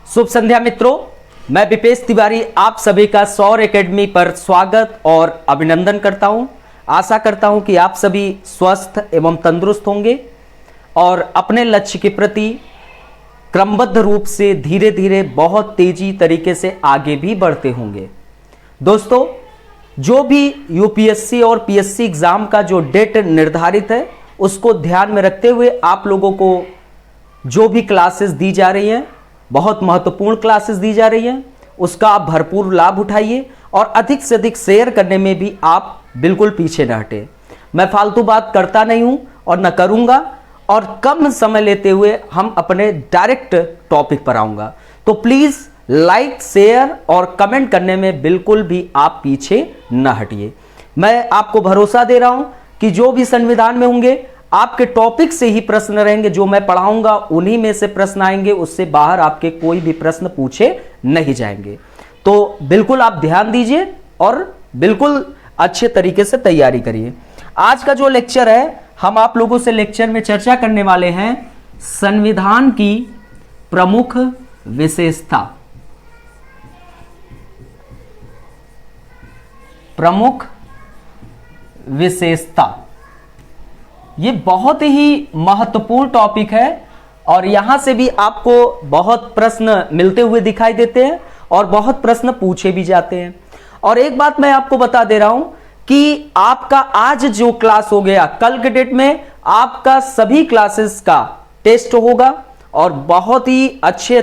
शुभ संध्या मित्रों, मैं विपेश तिवारी आप सभी का सौर एकेडमी पर स्वागत और अभिनंदन करता हूं। आशा करता हूं कि आप सभी स्वस्थ एवं तंदुरुस्त होंगे और अपने लक्ष्य के प्रति क्रमबद्ध रूप से धीरे धीरे बहुत तेजी तरीके से आगे भी बढ़ते होंगे। दोस्तों, जो भी यूपीएससी और पीएससी एग्जाम का जो डेट निर्धारित है उसको ध्यान में रखते हुए आप लोगों को जो भी क्लासेस दी जा रही हैं, बहुत महत्वपूर्ण क्लासेस दी जा रही हैं, उसका आप भरपूर लाभ उठाइए और अधिक से अधिक शेयर करने में भी आप बिल्कुल पीछे न हटे। मैं फालतू बात करता नहीं हूं और न करूंगा और कम समय लेते हुए हम अपने डायरेक्ट टॉपिक पर आऊंगा। तो प्लीज लाइक, शेयर और कमेंट करने में बिल्कुल भी आप पीछे न हटिए। मैं आपको भरोसा दे रहा हूं कि जो भी संविधान में होंगे आपके टॉपिक से ही प्रश्न रहेंगे, जो मैं पढ़ाऊंगा उन्हीं में से प्रश्न आएंगे, उससे बाहर आपके कोई भी प्रश्न पूछे नहीं जाएंगे। तो बिल्कुल आप ध्यान दीजिए और बिल्कुल अच्छे तरीके से तैयारी करिए। आज का जो लेक्चर है, हम आप लोगों से लेक्चर में चर्चा करने वाले हैं संविधान की प्रमुख विशेषता। प्रमुख विशेषता ये बहुत ही महत्वपूर्ण टॉपिक है और यहां से भी आपको बहुत प्रश्न मिलते हुए दिखाई देते हैं और बहुत प्रश्न पूछे भी जाते हैं। और एक बात मैं आपको बता दे रहा हूं कि आपका आज जो क्लास हो गया, कल के डेट में आपका सभी क्लासेस का टेस्ट होगा और बहुत ही अच्छे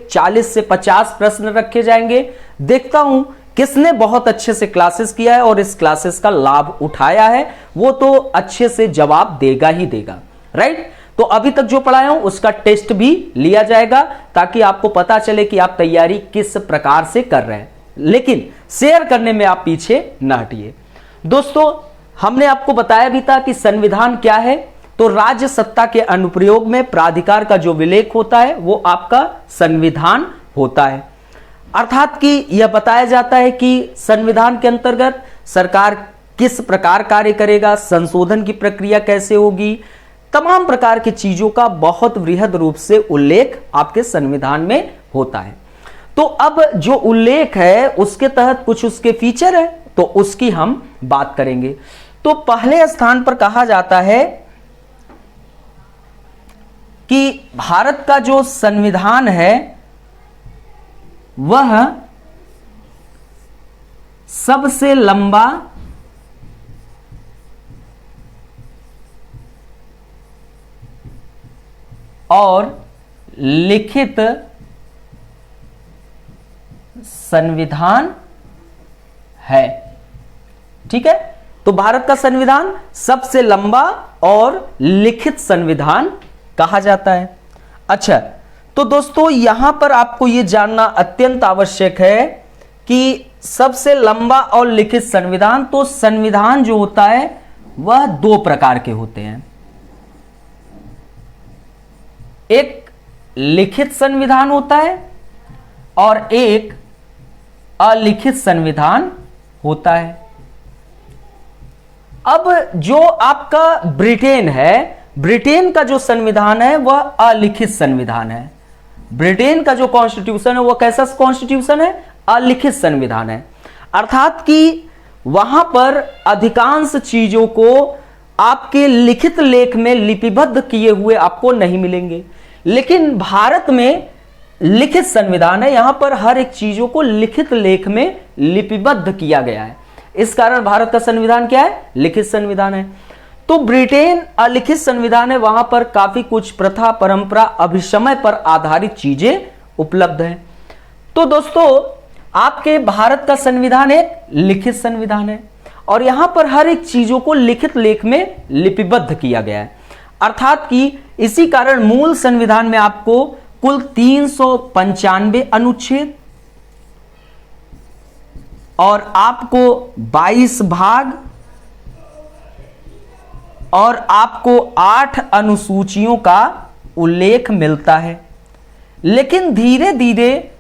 40 से 50 प्रश्न रखे जाएंगे। देखता हूं किसने बहुत अच्छे से क्लासेस किया है और इस क्लासेस का लाभ उठाया है, वो तो अच्छे से जवाब देगा ही देगा, राइट। तो अभी तक जो पढ़ाया हूं उसका टेस्ट भी लिया जाएगा ताकि आपको पता चले कि आप तैयारी किस प्रकार से कर रहे हैं, लेकिन शेयर करने में आप पीछे न हटिए। दोस्तों, हमने आपको बताया भी था कि संविधान क्या है। तो राज्य सत्ता के अनुप्रयोग में प्राधिकार का जो विलेख होता है वो आपका संविधान होता है। अर्थात कि यह बताया जाता है कि संविधान के अंतर्गत सरकार किस प्रकार कार्य करेगा, संशोधन की प्रक्रिया कैसे होगी, तमाम प्रकार की चीजों का बहुत वृहद रूप से उल्लेख आपके संविधान में होता है। तो अब जो उल्लेख है उसके तहत कुछ उसके फीचर है, तो उसकी हम बात करेंगे। तो पहले स्थान पर कहा जाता है कि भारत का जो संविधान है वह सबसे लंबा और लिखित संविधान है। ठीक है, तो भारत का संविधान सबसे लंबा और लिखित संविधान कहा जाता है। अच्छा, तो दोस्तों यहां पर आपको यह जानना अत्यंत आवश्यक है कि सबसे लंबा और लिखित संविधान, तो संविधान जो होता है वह दो प्रकार के होते हैं। एक लिखित संविधान होता है और एक अलिखित संविधान होता है। अब जो आपका ब्रिटेन है, ब्रिटेन का जो संविधान है वह अलिखित संविधान है। ब्रिटेन का जो कॉन्स्टिट्यूशन है वह कैसा कॉन्स्टिट्यूशन है? अलिखित संविधान है। अर्थात कि वहां पर अधिकांश चीजों को आपके लिखित लेख में लिपिबद्ध किए हुए आपको नहीं मिलेंगे, लेकिन भारत में लिखित संविधान है। यहां पर हर एक चीजों को लिखित लेख में लिपिबद्ध किया गया है। इस कारण भारत का संविधान क्या है? लिखित संविधान है। तो ब्रिटेन अलिखित संविधान है, वहां पर काफी कुछ प्रथा, परंपरा, अभिसमय पर आधारित चीजें उपलब्ध हैं। तो दोस्तों, आपके भारत का संविधान एक लिखित संविधान है और यहां पर हर एक चीजों को लिखित लेख में लिपिबद्ध किया गया है। अर्थात कि इसी कारण मूल संविधान में आपको कुल 395 अनुच्छेद और आपको 22 भाग और आपको 8 अनुसूचियों का उल्लेख मिलता है। लेकिन धीरे धीरे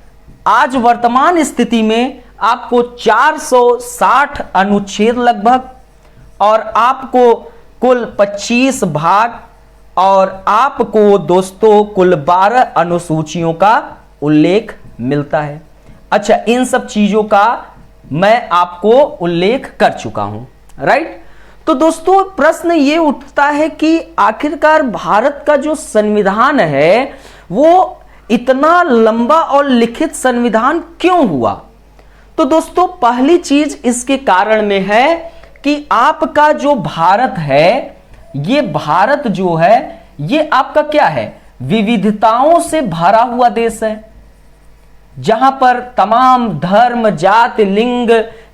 आज वर्तमान स्थिति में आपको 460 अनुच्छेद लगभग और आपको कुल 25 भाग और आपको दोस्तों कुल 12 अनुसूचियों का उल्लेख मिलता है। अच्छा, इन सब चीजों का मैं आपको उल्लेख कर चुका हूं, राइट। तो दोस्तों प्रश्न ये उठता है कि आखिरकार भारत का जो संविधान है वो इतना लंबा और लिखित संविधान क्यों हुआ? तो दोस्तों पहली चीज इसके कारण में है कि आपका जो भारत है, ये भारत जो है ये आपका क्या है, विविधताओं से भरा हुआ देश है, जहां पर तमाम धर्म, जाति, लिंग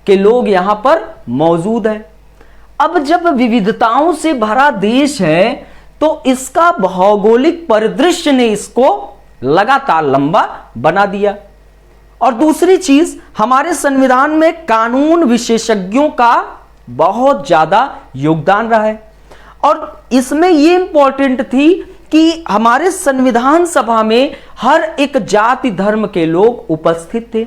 के लोग यहां पर मौजूद हैं। अब जब विविधताओं से भरा देश है तो इसका भौगोलिक परिदृश्य ने इसको लगातार लंबा बना दिया। और दूसरी चीज, हमारे संविधान में कानून विशेषज्ञों का बहुत ज्यादा योगदान रहा है, और इसमें यह इंपॉर्टेंट थी कि हमारे संविधान सभा में हर एक जाति धर्म के लोग उपस्थित थे।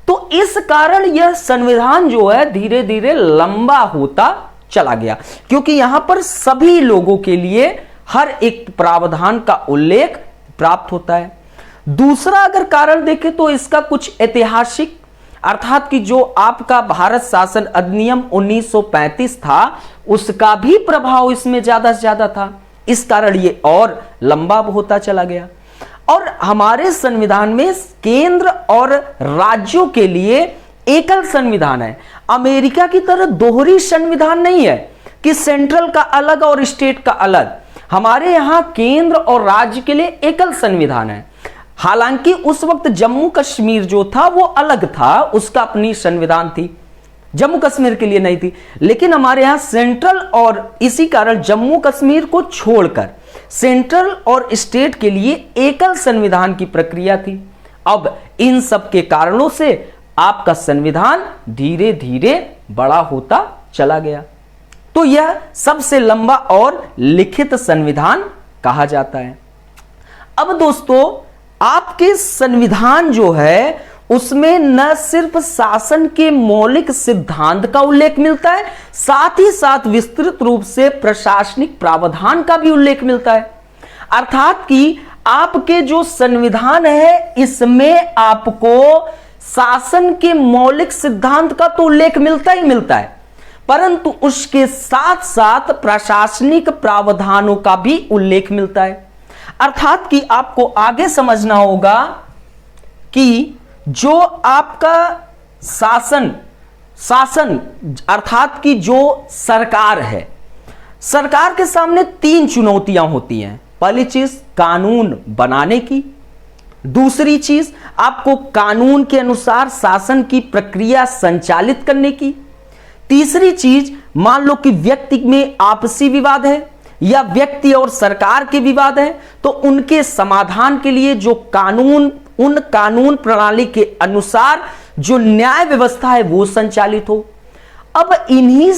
तो इस कारण यह संविधान जो है धीरे धीरे लंबा होता चला गया, क्योंकि यहां पर सभी लोगों के लिए हर एक प्रावधान का उल्लेख प्राप्त होता है। दूसरा अगर कारण देखें तो इसका कुछ ऐतिहासिक, अर्थात कि जो आपका भारत शासन अधिनियम 1935 था उसका भी प्रभाव इसमें ज्यादा से ज्यादा था, इस कारण ये और लंबा होता चला गया। और हमारे संविधान में केंद्र और राज्यों के लिए एकल संविधान है। अमेरिका की तरह दोहरी संविधान नहीं है कि सेंट्रल का अलग और स्टेट का अलग। हमारे यहां केंद्र और राज्य के लिए एकल संविधान है। हालांकि उस वक्त जम्मू कश्मीर जो था वो अलग था, उसका अपनी संविधान थी, जम्मू कश्मीर के लिए नहीं थी। लेकिन हमारे यहां सेंट्रल, और इसी कारण जम्मू कश्मीर को छोड़कर सेंट्रल और स्टेट के लिए एकल संविधान की प्रक्रिया थी। अब इन सब के कारणों से आपका संविधान धीरे धीरे बड़ा होता चला गया, तो यह सबसे लंबा और लिखित संविधान कहा जाता है। अब दोस्तों आपके संविधान जो है उसमें न सिर्फ शासन के मौलिक सिद्धांत का उल्लेख मिलता है, साथ ही साथ विस्तृत रूप से प्रशासनिक प्रावधान का भी उल्लेख मिलता है। अर्थात कि आपके जो संविधान है इसमें आपको शासन के मौलिक सिद्धांत का तो उल्लेख मिलता ही मिलता है, परंतु उसके साथ साथ प्रशासनिक प्रावधानों का भी उल्लेख मिलता है। अर्थात कि आपको आगे समझना होगा कि जो आपका शासन अर्थात कि जो सरकार है, सरकार के सामने तीन चुनौतियां होती हैं। पहली चीज कानून बनाने की, दूसरी चीज आपको कानून के अनुसार शासन की प्रक्रिया संचालित करने की, तीसरी चीज मान लो कि व्यक्ति में आपसी विवाद है या व्यक्ति और सरकार के विवाद है तो उनके समाधान के लिए जो कानून, उन कानून प्रणाली के अनुसार जो न्याय व्यवस्था है वो संचालित हो। अब इन्हीं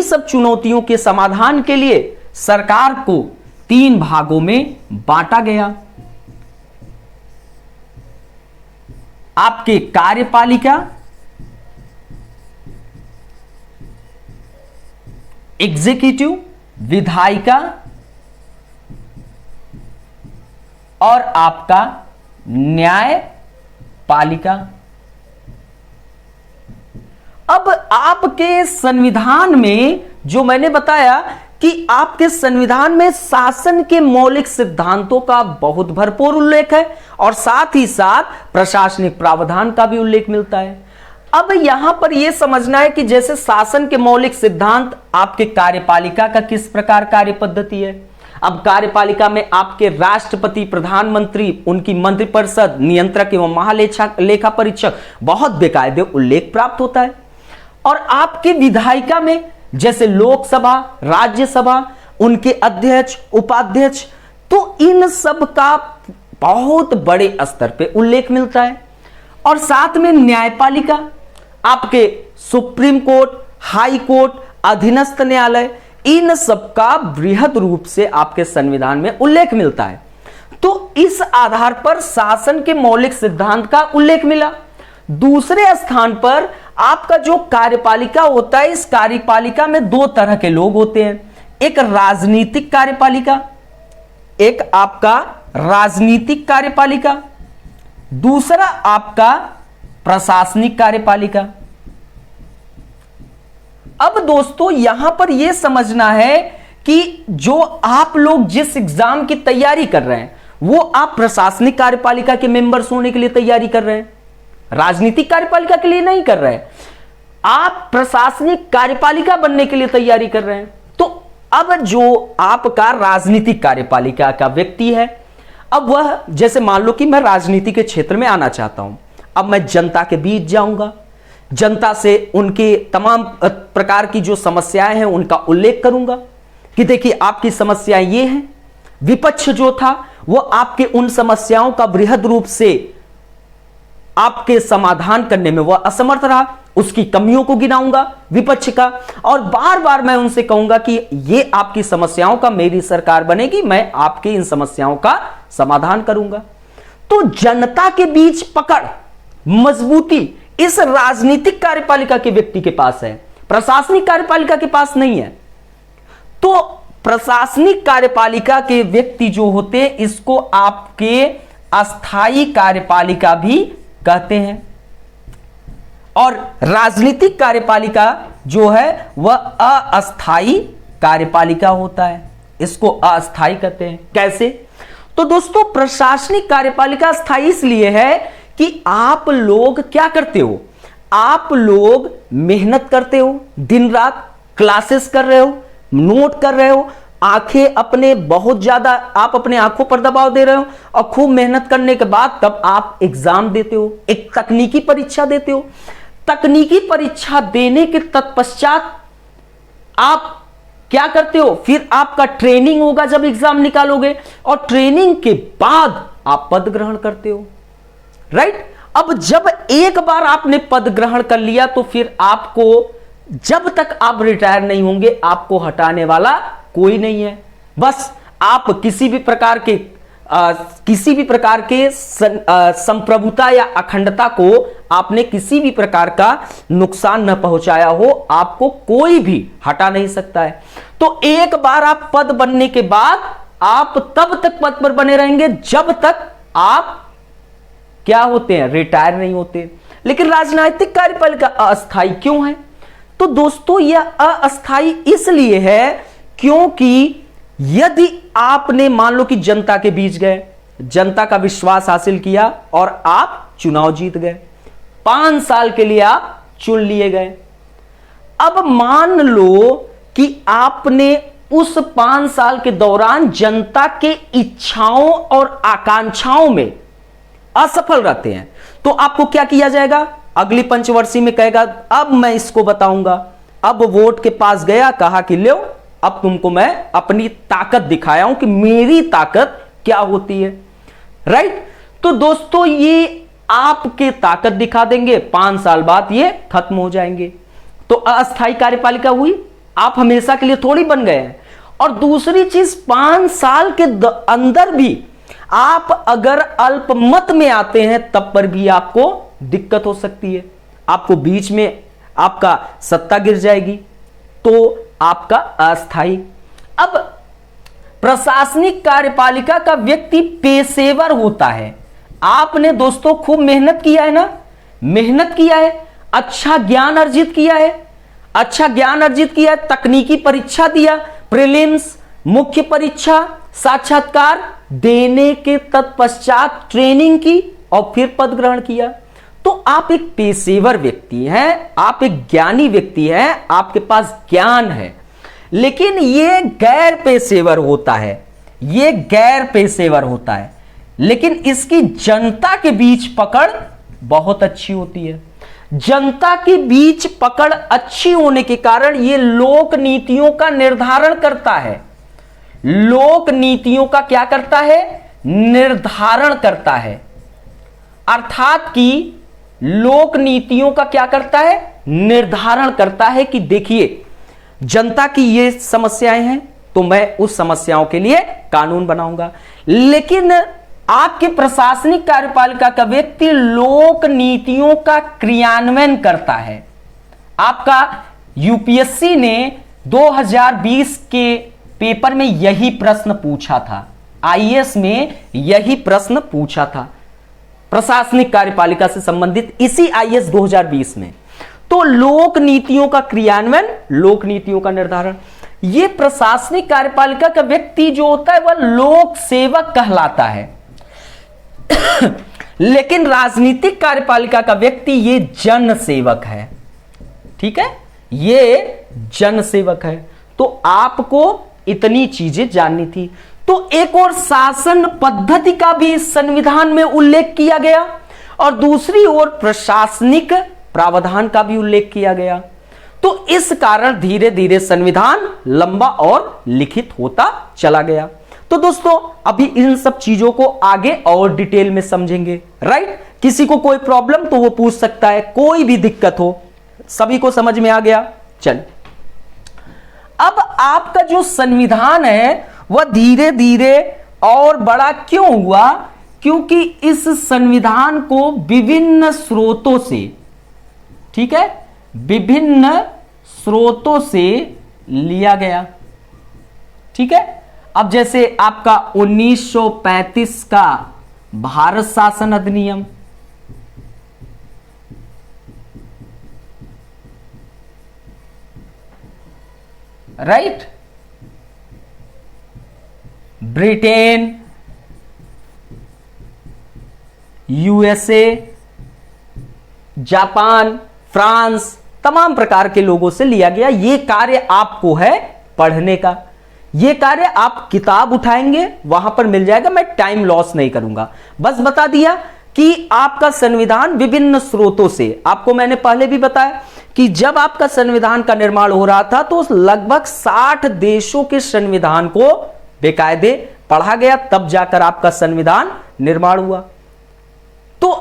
सब चुनौतियों के समाधान के लिए सरकार को तीन भागों में बांटा गया। आपके कार्यपालिका, एग्जीक्यूटिव, विधायिका और आपका न्यायपालिका। अब आपके संविधान में जो मैंने बताया कि आपके संविधान में शासन के मौलिक सिद्धांतों का बहुत भरपूर उल्लेख है और साथ ही साथ प्रशासनिक प्रावधान का भी उल्लेख मिलता है। अब यहां पर यह समझना है कि जैसे शासन के मौलिक सिद्धांत, आपके कार्यपालिका का किस प्रकार कार्य पद्धति है। अब कार्यपालिका में आपके राष्ट्रपति, प्रधानमंत्री, उनकी मंत्रिपरिषद, नियंत्रक एवं महालेखा परीक्षक बहुत बेकायदे उल्लेख प्राप्त होता है। और आपके विधायिका में जैसे लोकसभा, राज्यसभा, उनके अध्यक्ष, उपाध्यक्ष, तो इन सब का बहुत बड़े स्तर पे उल्लेख मिलता है। और साथ में न्यायपालिका, आपके सुप्रीम कोर्ट, हाई कोर्ट, अधीनस्थ न्यायालय, इन सब का बृहद रूप से आपके संविधान में उल्लेख मिलता है। तो इस आधार पर शासन के मौलिक सिद्धांत का उल्लेख मिला। दूसरे स्थान पर आपका जो कार्यपालिका होता है, इस कार्यपालिका में दो तरह के लोग होते हैं, एक राजनीतिक कार्यपालिका, एक आपका राजनीतिक कार्यपालिका। दूसरा आपका प्रशासनिक कार्यपालिका। अब दोस्तों यहां पर यह समझना है कि जो आप लोग जिस एग्जाम की तैयारी कर रहे हैं वो आप प्रशासनिक कार्यपालिका के मेंबर्स होने के लिए तैयारी कर रहे हैं, राजनीतिक कार्यपालिका के लिए नहीं कर रहे हैं। आप प्रशासनिक कार्यपालिका बनने के लिए तैयारी कर रहे हैं। तो अब जो आपका राजनीतिक कार्यपालिका का व्यक्ति है, अब वह जैसे मान लो कि मैं राजनीति के क्षेत्र में आना चाहता हूं, अब मैं जनता के बीच जाऊंगा, जनता से उनके तमाम प्रकार की जो समस्याएं हैं उनका उल्लेख करूंगा कि देखिए आपकी समस्याएं ये हैं। विपक्ष जो था वो आपके उन समस्याओं का बृहद रूप से आपके समाधान करने में वह असमर्थ रहा, उसकी कमियों को गिनाऊंगा विपक्ष का, और बार बार मैं उनसे कहूंगा कि ये आपकी समस्याओं का मेरी सरकार बनेगी, मैं आपके इन समस्याओं का समाधान करूंगा। तो जनता के बीच पकड़, मजबूती इस राजनीतिक कार्यपालिका के व्यक्ति के पास है, प्रशासनिक कार्यपालिका के पास नहीं है। तो प्रशासनिक कार्यपालिका के व्यक्ति जो होते हैं इसको आपके अस्थायी कार्यपालिका भी कहते हैं, और राजनीतिक कार्यपालिका जो है वह अस्थायी कार्यपालिका होता है, इसको अस्थायी कहते हैं। कैसे? तो दोस्तों प्रशासनिक कार्यपालिका अस्थायी इसलिए है कि आप लोग क्या करते हो, आप लोग मेहनत करते हो, दिन रात क्लासेस कर रहे हो, नोट कर रहे हो, आंखें अपने बहुत ज्यादा आप अपने आंखों पर दबाव दे रहे हो, और खूब मेहनत करने के बाद तब आप एग्जाम देते हो, एक तकनीकी परीक्षा देते हो। तकनीकी परीक्षा देने के तत्पश्चात आप क्या करते हो, फिर आपका ट्रेनिंग होगा जब एग्जाम निकालोगे, और ट्रेनिंग के बाद आप पद ग्रहण करते हो, राइट। अब जब एक बार आपने पद ग्रहण कर लिया तो फिर आपको जब तक आप रिटायर नहीं होंगे आपको हटाने वाला कोई नहीं है। बस आप किसी भी प्रकार के संप्रभुता या अखंडता को आपने किसी भी प्रकार का नुकसान न पहुंचाया हो, आपको कोई भी हटा नहीं सकता है। तो एक बार आप पद बनने के बाद आप तब तक पद पर बने रहेंगे जब तक आप क्या होते हैं, रिटायर नहीं होते। लेकिन राजनीतिक कार्यपालिका अस्थायी क्यों है? तो दोस्तों यह अस्थायी इसलिए है क्योंकि यदि आपने मान लो कि जनता के बीच गए, जनता का विश्वास हासिल किया और आप चुनाव जीत गए, 5 साल के लिए आप चुन लिए गए। अब मान लो कि आपने उस 5 साल के दौरान जनता के इच्छाओं और आकांक्षाओं में असफल रहते हैं, तो आपको क्या किया जाएगा, अगली पंचवर्षीय में कहेगा अब मैं इसको बताऊंगा। अब वोट के पास गया, कहा कि लो अब तुमको मैं अपनी ताकत दिखाया हूं कि मेरी ताकत क्या होती है, राइट। तो दोस्तों ये आपके ताकत दिखा देंगे, 5 साल बाद ये खत्म हो जाएंगे। तो अस्थायी कार्यपालिका हुई, आप हमेशा के लिए थोड़ी बन गए हैं। और दूसरी चीज 5 साल के अंदर भी आप अगर अल्पमत में आते हैं तब पर भी आपको दिक्कत हो सकती है, आपको बीच में आपका सत्ता गिर जाएगी, तो आपका अस्थायी। अब प्रशासनिक कार्यपालिका का व्यक्ति पेशेवर होता है। आपने दोस्तों खूब मेहनत किया है ना, मेहनत किया है, अच्छा ज्ञान अर्जित किया है, अच्छा ज्ञान अर्जित किया, तकनीकी परीक्षा दिया, प्रीलिम्स, मुख्य परीक्षा, साक्षात्कार देने के तत्पश्चात ट्रेनिंग की और फिर पद ग्रहण किया। तो आप एक पेशेवर व्यक्ति हैं, आप एक ज्ञानी व्यक्ति हैं, आपके पास ज्ञान है। लेकिन ये गैर पेशेवर होता है, ये गैर पेशेवर होता है, लेकिन इसकी जनता के बीच पकड़ बहुत अच्छी होती है। जनता के बीच पकड़ अच्छी होने के कारण ये लोक नीतियों का निर्धारण करता है। लोक नीतियों का क्या करता है, निर्धारण करता है। अर्थात कि लोक नीतियों का क्या करता है, निर्धारण करता है कि देखिए जनता की ये समस्याएं हैं तो मैं उस समस्याओं के लिए कानून बनाऊंगा। लेकिन आपके प्रशासनिक कार्यपालिका का व्यक्ति लोक नीतियों का क्रियान्वयन करता है। आपका यूपीएससी ने 2020 के पेपर में यही प्रश्न पूछा था, आईएएस में यही प्रश्न पूछा था। प्रशासनिक कार्यपालिका से संबंधित इसी आईएएस 2020 में। तो लोक नीतियों का क्रियान्वयन, लोक नीतियों का निर्धारण, ये प्रशासनिक कार्यपालिका का व्यक्ति जो होता है वह लोक सेवक कहलाता है लेकिन राजनीतिक कार्यपालिका का व्यक्ति ये जन सेवक है। ठीक है, ये जन सेवक है। तो आपको इतनी चीजें जाननी थी। तो एक और शासन पद्धति का भी संविधान में उल्लेख किया गया और दूसरी ओर प्रशासनिक प्रावधान का भी उल्लेख किया गया। तो इस कारण धीरे धीरे संविधान लंबा और लिखित होता चला गया। तो दोस्तों अभी इन सब चीजों को आगे और डिटेल में समझेंगे, राइट। किसी को कोई प्रॉब्लम तो वो पूछ सकता है, कोई भी दिक्कत हो। सभी को समझ में आ गया? चल, अब आपका जो संविधान है वह धीरे धीरे और बड़ा क्यों हुआ? क्योंकि इस संविधान को विभिन्न स्रोतों से, ठीक है, विभिन्न स्रोतों से लिया गया। ठीक है, अब जैसे आपका 1935 का भारत शासन अधिनियम, right, Britain, USA, Japan, France, तमाम प्रकार के लोगों से लिया गया। ये कार्य आपको है पढ़ने का। ये कार्य आप किताब उठाएंगे वहां पर मिल जाएगा, मैं टाइम लॉस नहीं करूंगा। बस बता दिया कि आपका संविधान विभिन्न स्रोतों से, आपको मैंने पहले भी बताया कि जब आपका संविधान का निर्माण हो रहा था तो लगभग 60 देशों के संविधान को बेकायदे पढ़ा गया, तब जाकर आपका संविधान निर्माण हुआ। तो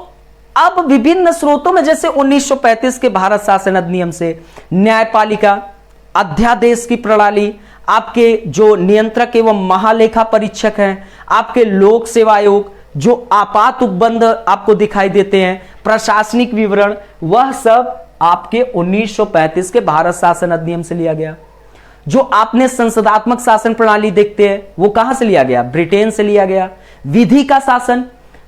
अब विभिन्न स्रोतों में जैसे 1935 के भारत शासन अधिनियम से न्यायपालिका, अध्यादेश की प्रणाली, आपके जो नियंत्रक एवं महालेखा परीक्षक हैं, आपके लोक सेवा आयोग, जो आपात उपबंध आपको दिखाई देते हैं, प्रशासनिक विवरण, वह सब आपके 1935 के भारत शासन अधिनियम से लिया गया। जो आपने संसदात्मक शासन प्रणाली देखते हैं वो कहां से लिया गया? ब्रिटेन से लिया गया। विधि का शासन,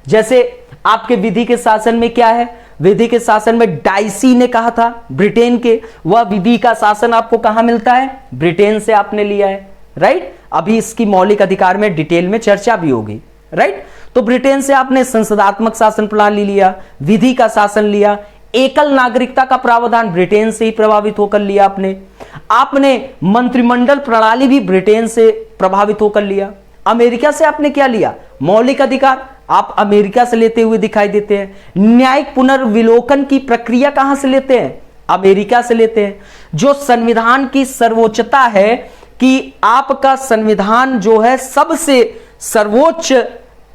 जैसे आपके विधि के शासन में क्या है? विधि के शासन में डाइसी ने कहा था ब्रिटेन के, वह विधि का शासन आपको कहां मिलता है? ब्रिटेन से आपने लिया है, राइट। अभी इसकी मौलिक अधिकार में डिटेल में चर्चा भी होगी, राइट। तो ब्रिटेन से आपने संसदात्मक शासन प्रणाली लिया, विधि का शासन लिया, एकल नागरिकता का प्रावधान ब्रिटेन से ही प्रभावित होकर लिया आपने मंत्रिमंडल प्रणाली भी ब्रिटेन से प्रभावित होकर लिया। अमेरिका से आपने क्या लिया? मौलिक अधिकार आप अमेरिका से लेते हुए दिखाई देते हैं। न्यायिक पुनर्विलोकन की प्रक्रिया कहां से लेते हैं? अमेरिका से लेते हैं। जो संविधान की सर्वोच्चता है कि आपका संविधान जो है सबसे सर्वोच्च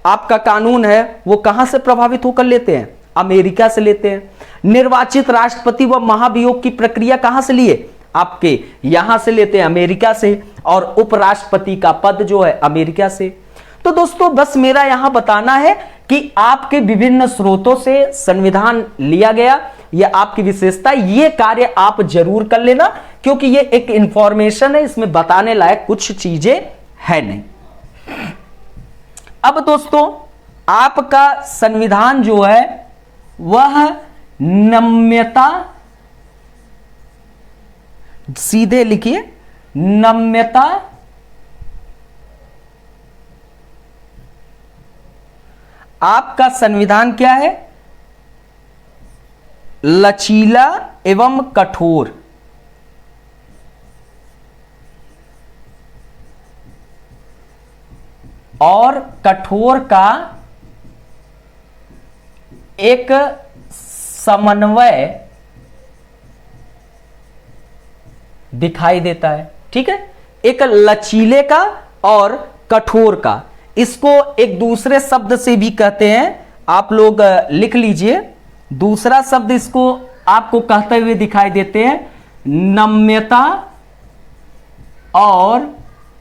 आपका कानून है, वो कहां से प्रभावित होकर लेते हैं? अमेरिका से लेते हैं। निर्वाचित राष्ट्रपति व महाभियोग की प्रक्रिया कहां से लिए? आपके यहां से लेते हैं, अमेरिका से। और उपराष्ट्रपति का पद जो है अमेरिका से। तो दोस्तों बस मेरा यहां बताना है कि आपके विभिन्न स्रोतों से संविधान लिया गया, यह आपकी विशेषता। ये कार्य आप जरूर कर लेना क्योंकि ये एक इंफॉर्मेशन है, इसमें बताने लायक कुछ चीजें है नहीं। अब दोस्तों आपका संविधान जो है वह नम्यता, सीधे लिखिए, नम्यता, आपका संविधान क्या है? लचीला एवं कठोर। और कठोर का एक समन्वय दिखाई देता है। ठीक है, एक लचीले का और कठोर का, इसको एक दूसरे शब्द से भी कहते हैं, आप लोग लिख लीजिए। दूसरा शब्द इसको आपको कहते हुए दिखाई देते हैं, नम्यता और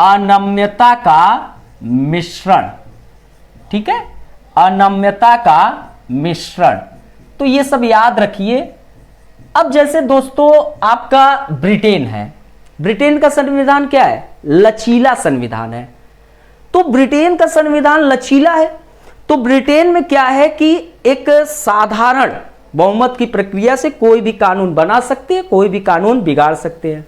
अनम्यता का मिश्रण। ठीक है, अनम्यता का मिश्रण। तो ये सब याद रखिए। अब जैसे दोस्तों आपका ब्रिटेन है, ब्रिटेन का संविधान क्या है? लचीला संविधान है। तो ब्रिटेन का संविधान लचीला है। तो ब्रिटेन में क्या है कि एक साधारण बहुमत की प्रक्रिया से कोई भी कानून बना सकते हैं, कोई भी कानून बिगाड़ सकते हैं।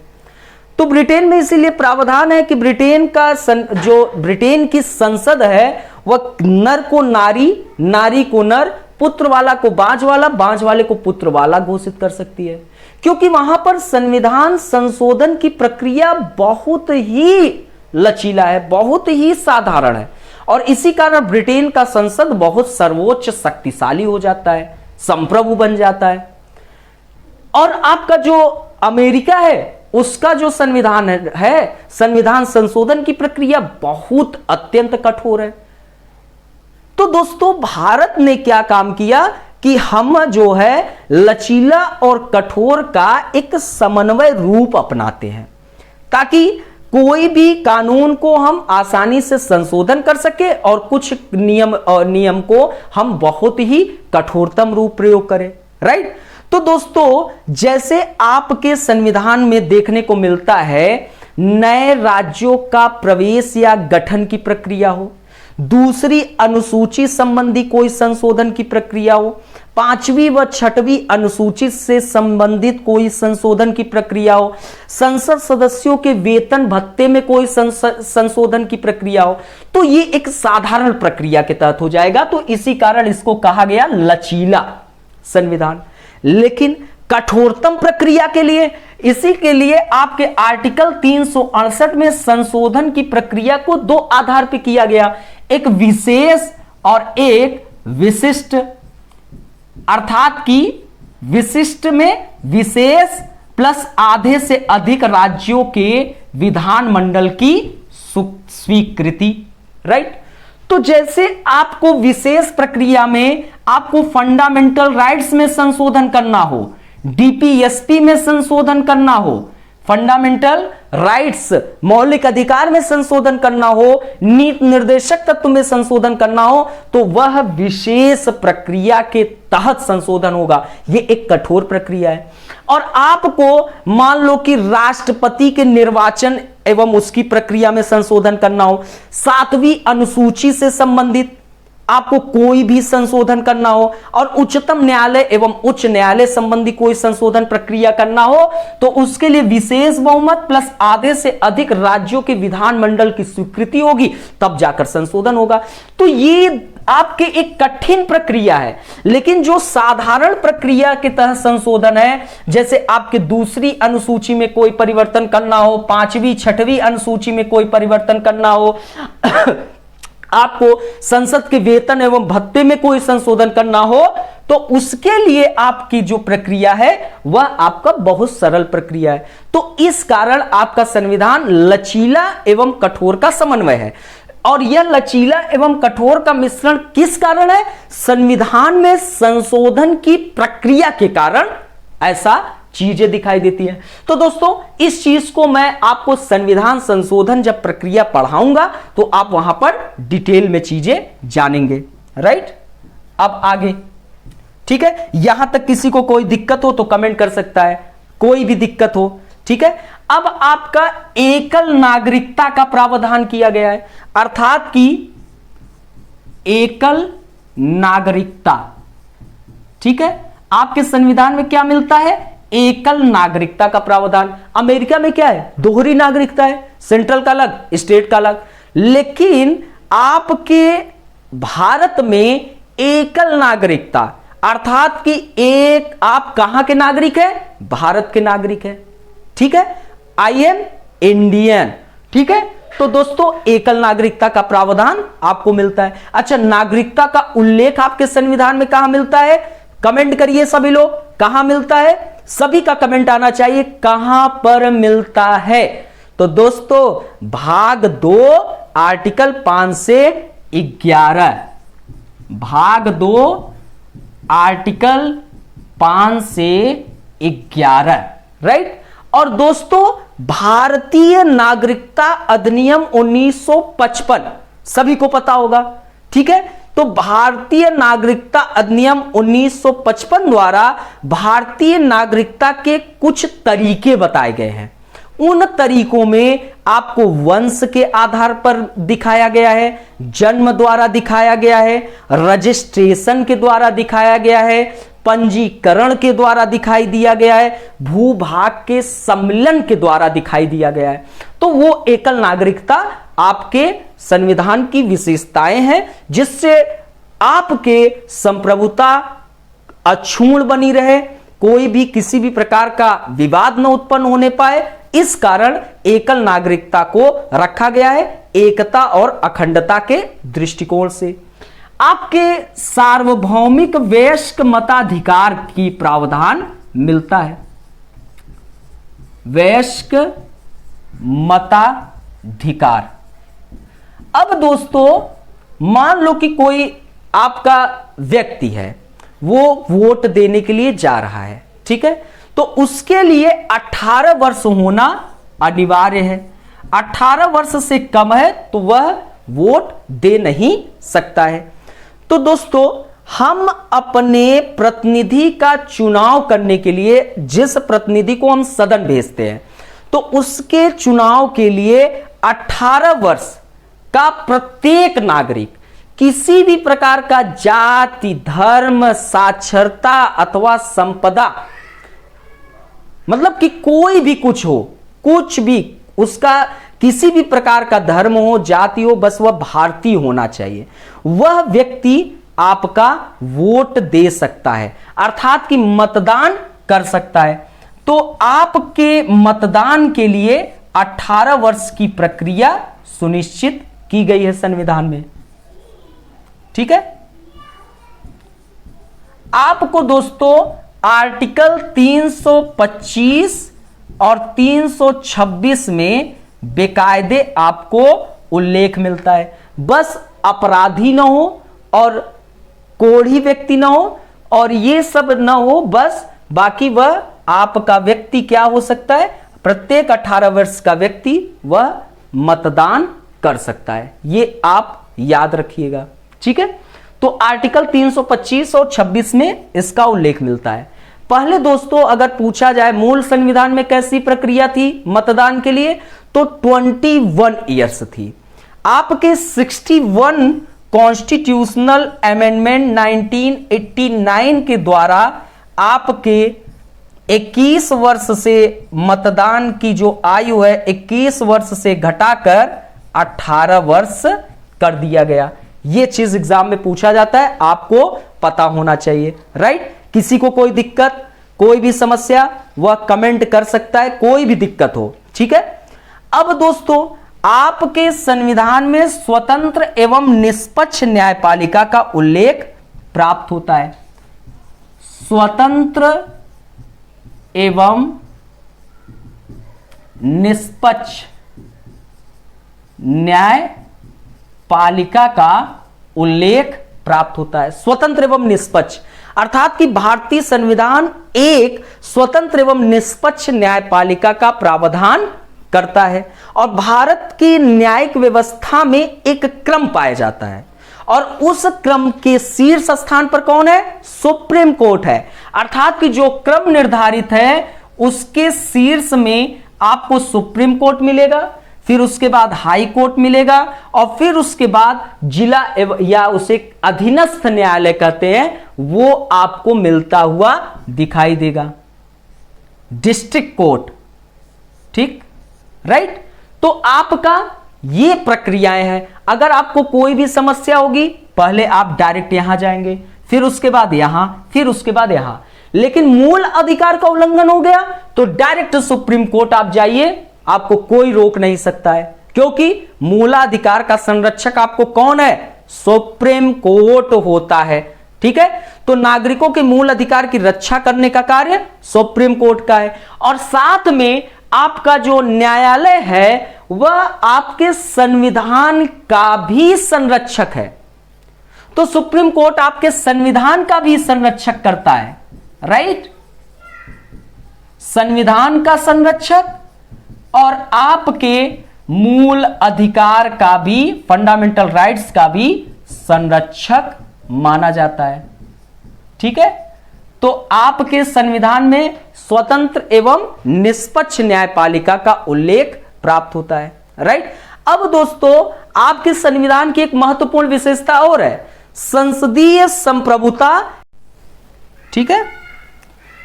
तो ब्रिटेन में इसीलिए प्रावधान है कि जो ब्रिटेन की संसद है वह नर को नारी, नारी को नर, पुत्र वाला को बांझ वाला, बांझ वाले को पुत्र वाला घोषित कर सकती है, क्योंकि वहां पर संविधान संशोधन की प्रक्रिया बहुत ही लचीला है, बहुत ही साधारण है। और इसी कारण ब्रिटेन का संसद बहुत सर्वोच्च शक्तिशाली हो जाता है, संप्रभु बन जाता है। और आपका जो अमेरिका है उसका जो संविधान है, संविधान संशोधन की प्रक्रिया बहुत अत्यंत कठोर है। तो दोस्तों भारत ने क्या काम किया कि हम जो है लचीला और कठोर का एक समन्वय रूप अपनाते हैं, ताकि कोई भी कानून को हम आसानी से संशोधन कर सके और कुछ नियम को हम बहुत ही कठोरतम रूप प्रयोग करें, राइट। तो दोस्तों जैसे आपके संविधान में देखने को मिलता है नए राज्यों का प्रवेश या गठन की प्रक्रिया हो, दूसरी अनुसूची संबंधी कोई संशोधन की प्रक्रिया हो, पांचवी व छठवीं अनुसूची से संबंधित कोई संशोधन की प्रक्रिया हो, संसद सदस्यों के वेतन भत्ते में कोई संशोधन की प्रक्रिया हो, तो ये एक साधारण प्रक्रिया के तहत हो जाएगा। तो इसी कारण इसको कहा गया लचीला संविधान। लेकिन कठोरतम प्रक्रिया के लिए, इसी के लिए आपके आर्टिकल 368 में संशोधन की प्रक्रिया को दो आधार पर किया गया, एक विशेष और एक विशिष्ट। अर्थात कि विशिष्ट में विशेष प्लस आधे से अधिक राज्यों के विधानमंडल की स्वीकृति, राइट। तो जैसे आपको विशेष प्रक्रिया में आपको फंडामेंटल राइट्स में संशोधन करना हो, डीपीएसपी में संशोधन करना हो, फंडामेंटल राइट्स मौलिक अधिकार में संशोधन करना हो, नीति निर्देशक तत्व में संशोधन करना हो, तो वह विशेष प्रक्रिया के तहत संशोधन होगा। यह एक कठोर प्रक्रिया है। और आपको मान लो कि राष्ट्रपति के निर्वाचन एवं उसकी प्रक्रिया में संशोधन करना हो, 7वीं अनुसूची से संबंधित आपको कोई भी संशोधन करना हो, और उच्चतम न्यायालय एवं उच्च न्यायालय संबंधी कोई संशोधन प्रक्रिया करना हो, तो उसके लिए विशेष बहुमत प्लस आधे से अधिक राज्यों के विधानमंडल की स्वीकृति होगी, तब जाकर संशोधन होगा। तो ये आपके एक कठिन प्रक्रिया है। लेकिन जो साधारण प्रक्रिया के तहत संशोधन है, जैसे आपके दूसरी अनुसूची में कोई परिवर्तन करना हो, 5वीं 6वीं अनुसूची में कोई परिवर्तन करना हो, आपको संसद के वेतन एवं भत्ते में कोई संशोधन करना हो, तो उसके लिए आपकी जो प्रक्रिया है वह आपका बहुत सरल प्रक्रिया है। तो इस कारण आपका संविधान लचीला एवं कठोर का समन्वय है। और यह लचीला एवं कठोर का मिश्रण किस कारण है? संविधान में संशोधन की प्रक्रिया के कारण ऐसा चीजें दिखाई देती हैं। तो दोस्तों इस चीज को मैं आपको संविधान संशोधन जब प्रक्रिया पढ़ाऊंगा तो आप वहां पर डिटेल में चीजें जानेंगे, राइट। अब आगे, ठीक है, यहां तक किसी को कोई दिक्कत हो तो कमेंट कर सकता है, कोई भी दिक्कत हो, ठीक है। अब आपका एकल नागरिकता का प्रावधान किया गया है, अर्थात कि एकल नागरिकता, ठीक है। आपके संविधान में क्या मिलता है? एकल नागरिकता का प्रावधान। अमेरिका में क्या है? दोहरी नागरिकता है, सेंट्रल का अलग, स्टेट का अलग। लेकिन आपके भारत में एकल नागरिकता, अर्थात कि एक आप कहां के नागरिक हैं? भारत के नागरिक हैं, ठीक है। आई एम इंडियन, ठीक है। तो दोस्तों एकल नागरिकता का प्रावधान आपको मिलता है। अच्छा, नागरिकता का उल्लेख आपके संविधान में कहां मिलता है? कमेंट करिए सभी लोग, कहां मिलता है? सभी का कमेंट आना चाहिए, कहां पर मिलता है। तो दोस्तों भाग 2 आर्टिकल 5 से 11, भाग 2 आर्टिकल 5 से 11, राइट। और दोस्तों भारतीय नागरिकता अधिनियम 1955 सभी को पता होगा, ठीक है। तो भारतीय नागरिकता अधिनियम 1955 द्वारा भारतीय नागरिकता के कुछ तरीके बताए गए हैं। उन तरीकों में आपको वंश के आधार पर दिखाया गया है, जन्म द्वारा दिखाया गया है, रजिस्ट्रेशन के द्वारा दिखाया गया है, पंजीकरण के द्वारा दिखाई दिया गया है, भूभाग के सम्मिलन के द्वारा दिखाई दिया गया है। तो वो एकल नागरिकता आपके संविधान की विशेषताएं हैं, जिससे आपके संप्रभुता अक्षुण्ण बनी रहे, कोई भी किसी भी प्रकार का विवाद न उत्पन्न होने पाए। इस कारण एकल नागरिकता को रखा गया है, एकता और अखंडता के दृष्टिकोण से। आपके सार्वभौमिक वयस्क मताधिकार की प्रावधान मिलता है। वयस्क मताधिकार। अब दोस्तों मान लो कि कोई आपका व्यक्ति है, वो वोट देने के लिए जा रहा है, ठीक है, तो उसके लिए 18 वर्ष होना अनिवार्य है। 18 वर्ष से कम है तो वह वोट दे नहीं सकता है। तो दोस्तों हम अपने प्रतिनिधि का चुनाव करने के लिए जिस प्रतिनिधि को हम सदन भेजते हैं, तो उसके चुनाव के लिए 18 वर्ष का प्रत्येक नागरिक किसी भी प्रकार का जाति, धर्म, साक्षरता अथवा संपदा, मतलब कि कोई भी कुछ हो, कुछ भी उसका किसी भी प्रकार का धर्म हो, जाति हो, बस वह भारतीय होना चाहिए, वह व्यक्ति आपका वोट दे सकता है, अर्थात कि मतदान कर सकता है। तो आपके मतदान के लिए 18 वर्ष की प्रक्रिया सुनिश्चित की गई है संविधान में, ठीक है। आपको दोस्तों आर्टिकल 325 और 326 में बेकायदे आपको उल्लेख मिलता है। बस अपराधी ना हो और कोढ़ी व्यक्ति ना हो और ये सब ना हो, बस बाकी वह आपका व्यक्ति क्या हो सकता है, प्रत्येक 18 वर्ष का व्यक्ति वह मतदान कर सकता है। ये आप याद रखिएगा, ठीक है। तो आर्टिकल 325 और 26 में इसका उल्लेख मिलता है। पहले दोस्तों अगर पूछा जाए मूल संविधान में कैसी प्रक्रिया थी मतदान के लिए, तो 21 ईयर्स थी। आपके 61 कॉन्स्टिट्यूशनल अमेंडमेंट 1989 के द्वारा आपके 21 वर्ष से मतदान की जो आयु है 21 वर्ष से घटाकर 18 वर्ष कर दिया गया। यह चीज एग्जाम में पूछा जाता है, आपको पता होना चाहिए, राइट। किसी को कोई दिक्कत, कोई भी समस्या, वह कमेंट कर सकता है, कोई भी दिक्कत हो, ठीक है। अब दोस्तों आपके संविधान में स्वतंत्र एवं निष्पक्ष न्यायपालिका का उल्लेख प्राप्त होता है। स्वतंत्र एवं निष्पक्ष न्यायपालिका का उल्लेख प्राप्त होता है। स्वतंत्र एवं निष्पक्ष अर्थात कि भारतीय संविधान एक स्वतंत्र एवं निष्पक्ष न्यायपालिका का प्रावधान करता है और भारत की न्यायिक व्यवस्था में एक क्रम पाया जाता है और उस क्रम के शीर्ष स्थान पर कौन है, सुप्रीम कोर्ट है। अर्थात कि जो क्रम निर्धारित है उसके शीर्ष में आपको सुप्रीम कोर्ट मिलेगा, फिर उसके बाद हाई कोर्ट मिलेगा और फिर उसके बाद जिला या उसे अधीनस्थ न्यायालय कहते हैं, वो आपको मिलता हुआ दिखाई देगा, डिस्ट्रिक्ट कोर्ट, ठीक, राइट। तो आपका ये प्रक्रियाएं हैं। अगर आपको कोई भी समस्या होगी पहले आप डायरेक्ट यहां जाएंगे, फिर उसके बाद यहां, फिर उसके बाद यहां, लेकिन मूल अधिकार का उल्लंघन हो गया तो डायरेक्ट सुप्रीम कोर्ट आप जाइए, आपको कोई रोक नहीं सकता है, क्योंकि मूलाधिकार का संरक्षक आपको कौन है, सुप्रीम कोर्ट होता है, ठीक है। तो नागरिकों के मूल अधिकार की रक्षा करने का कार्य सुप्रीम कोर्ट का है और साथ में आपका जो न्यायालय है वह आपके संविधान का भी संरक्षक है। तो सुप्रीम कोर्ट आपके संविधान का भी संरक्षक करता है, राइट। संविधान का संरक्षक और आपके मूल अधिकार का भी, फंडामेंटल राइट्स का भी संरक्षक माना जाता है, ठीक है। तो आपके संविधान में स्वतंत्र एवं निष्पक्ष न्यायपालिका का उल्लेख प्राप्त होता है। राइट। अब दोस्तों आपके संविधान की एक महत्वपूर्ण विशेषता और है, संसदीय संप्रभुता। ठीक है,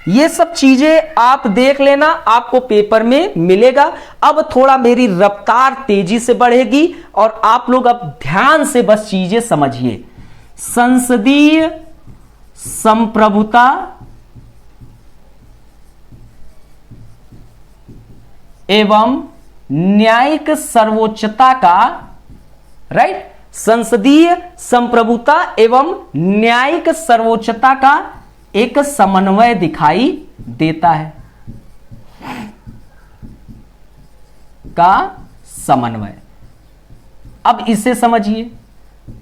ये सब चीजें आप देख लेना, आपको पेपर में मिलेगा। अब थोड़ा मेरी रफ्तार तेजी से बढ़ेगी और आप लोग अब ध्यान से बस चीजें समझिए। संसदीय संप्रभुता एवं न्यायिक सर्वोच्चता का, राइट, संसदीय संप्रभुता एवं न्यायिक सर्वोच्चता का एक समन्वय दिखाई देता है, का समन्वय। अब इसे समझिए।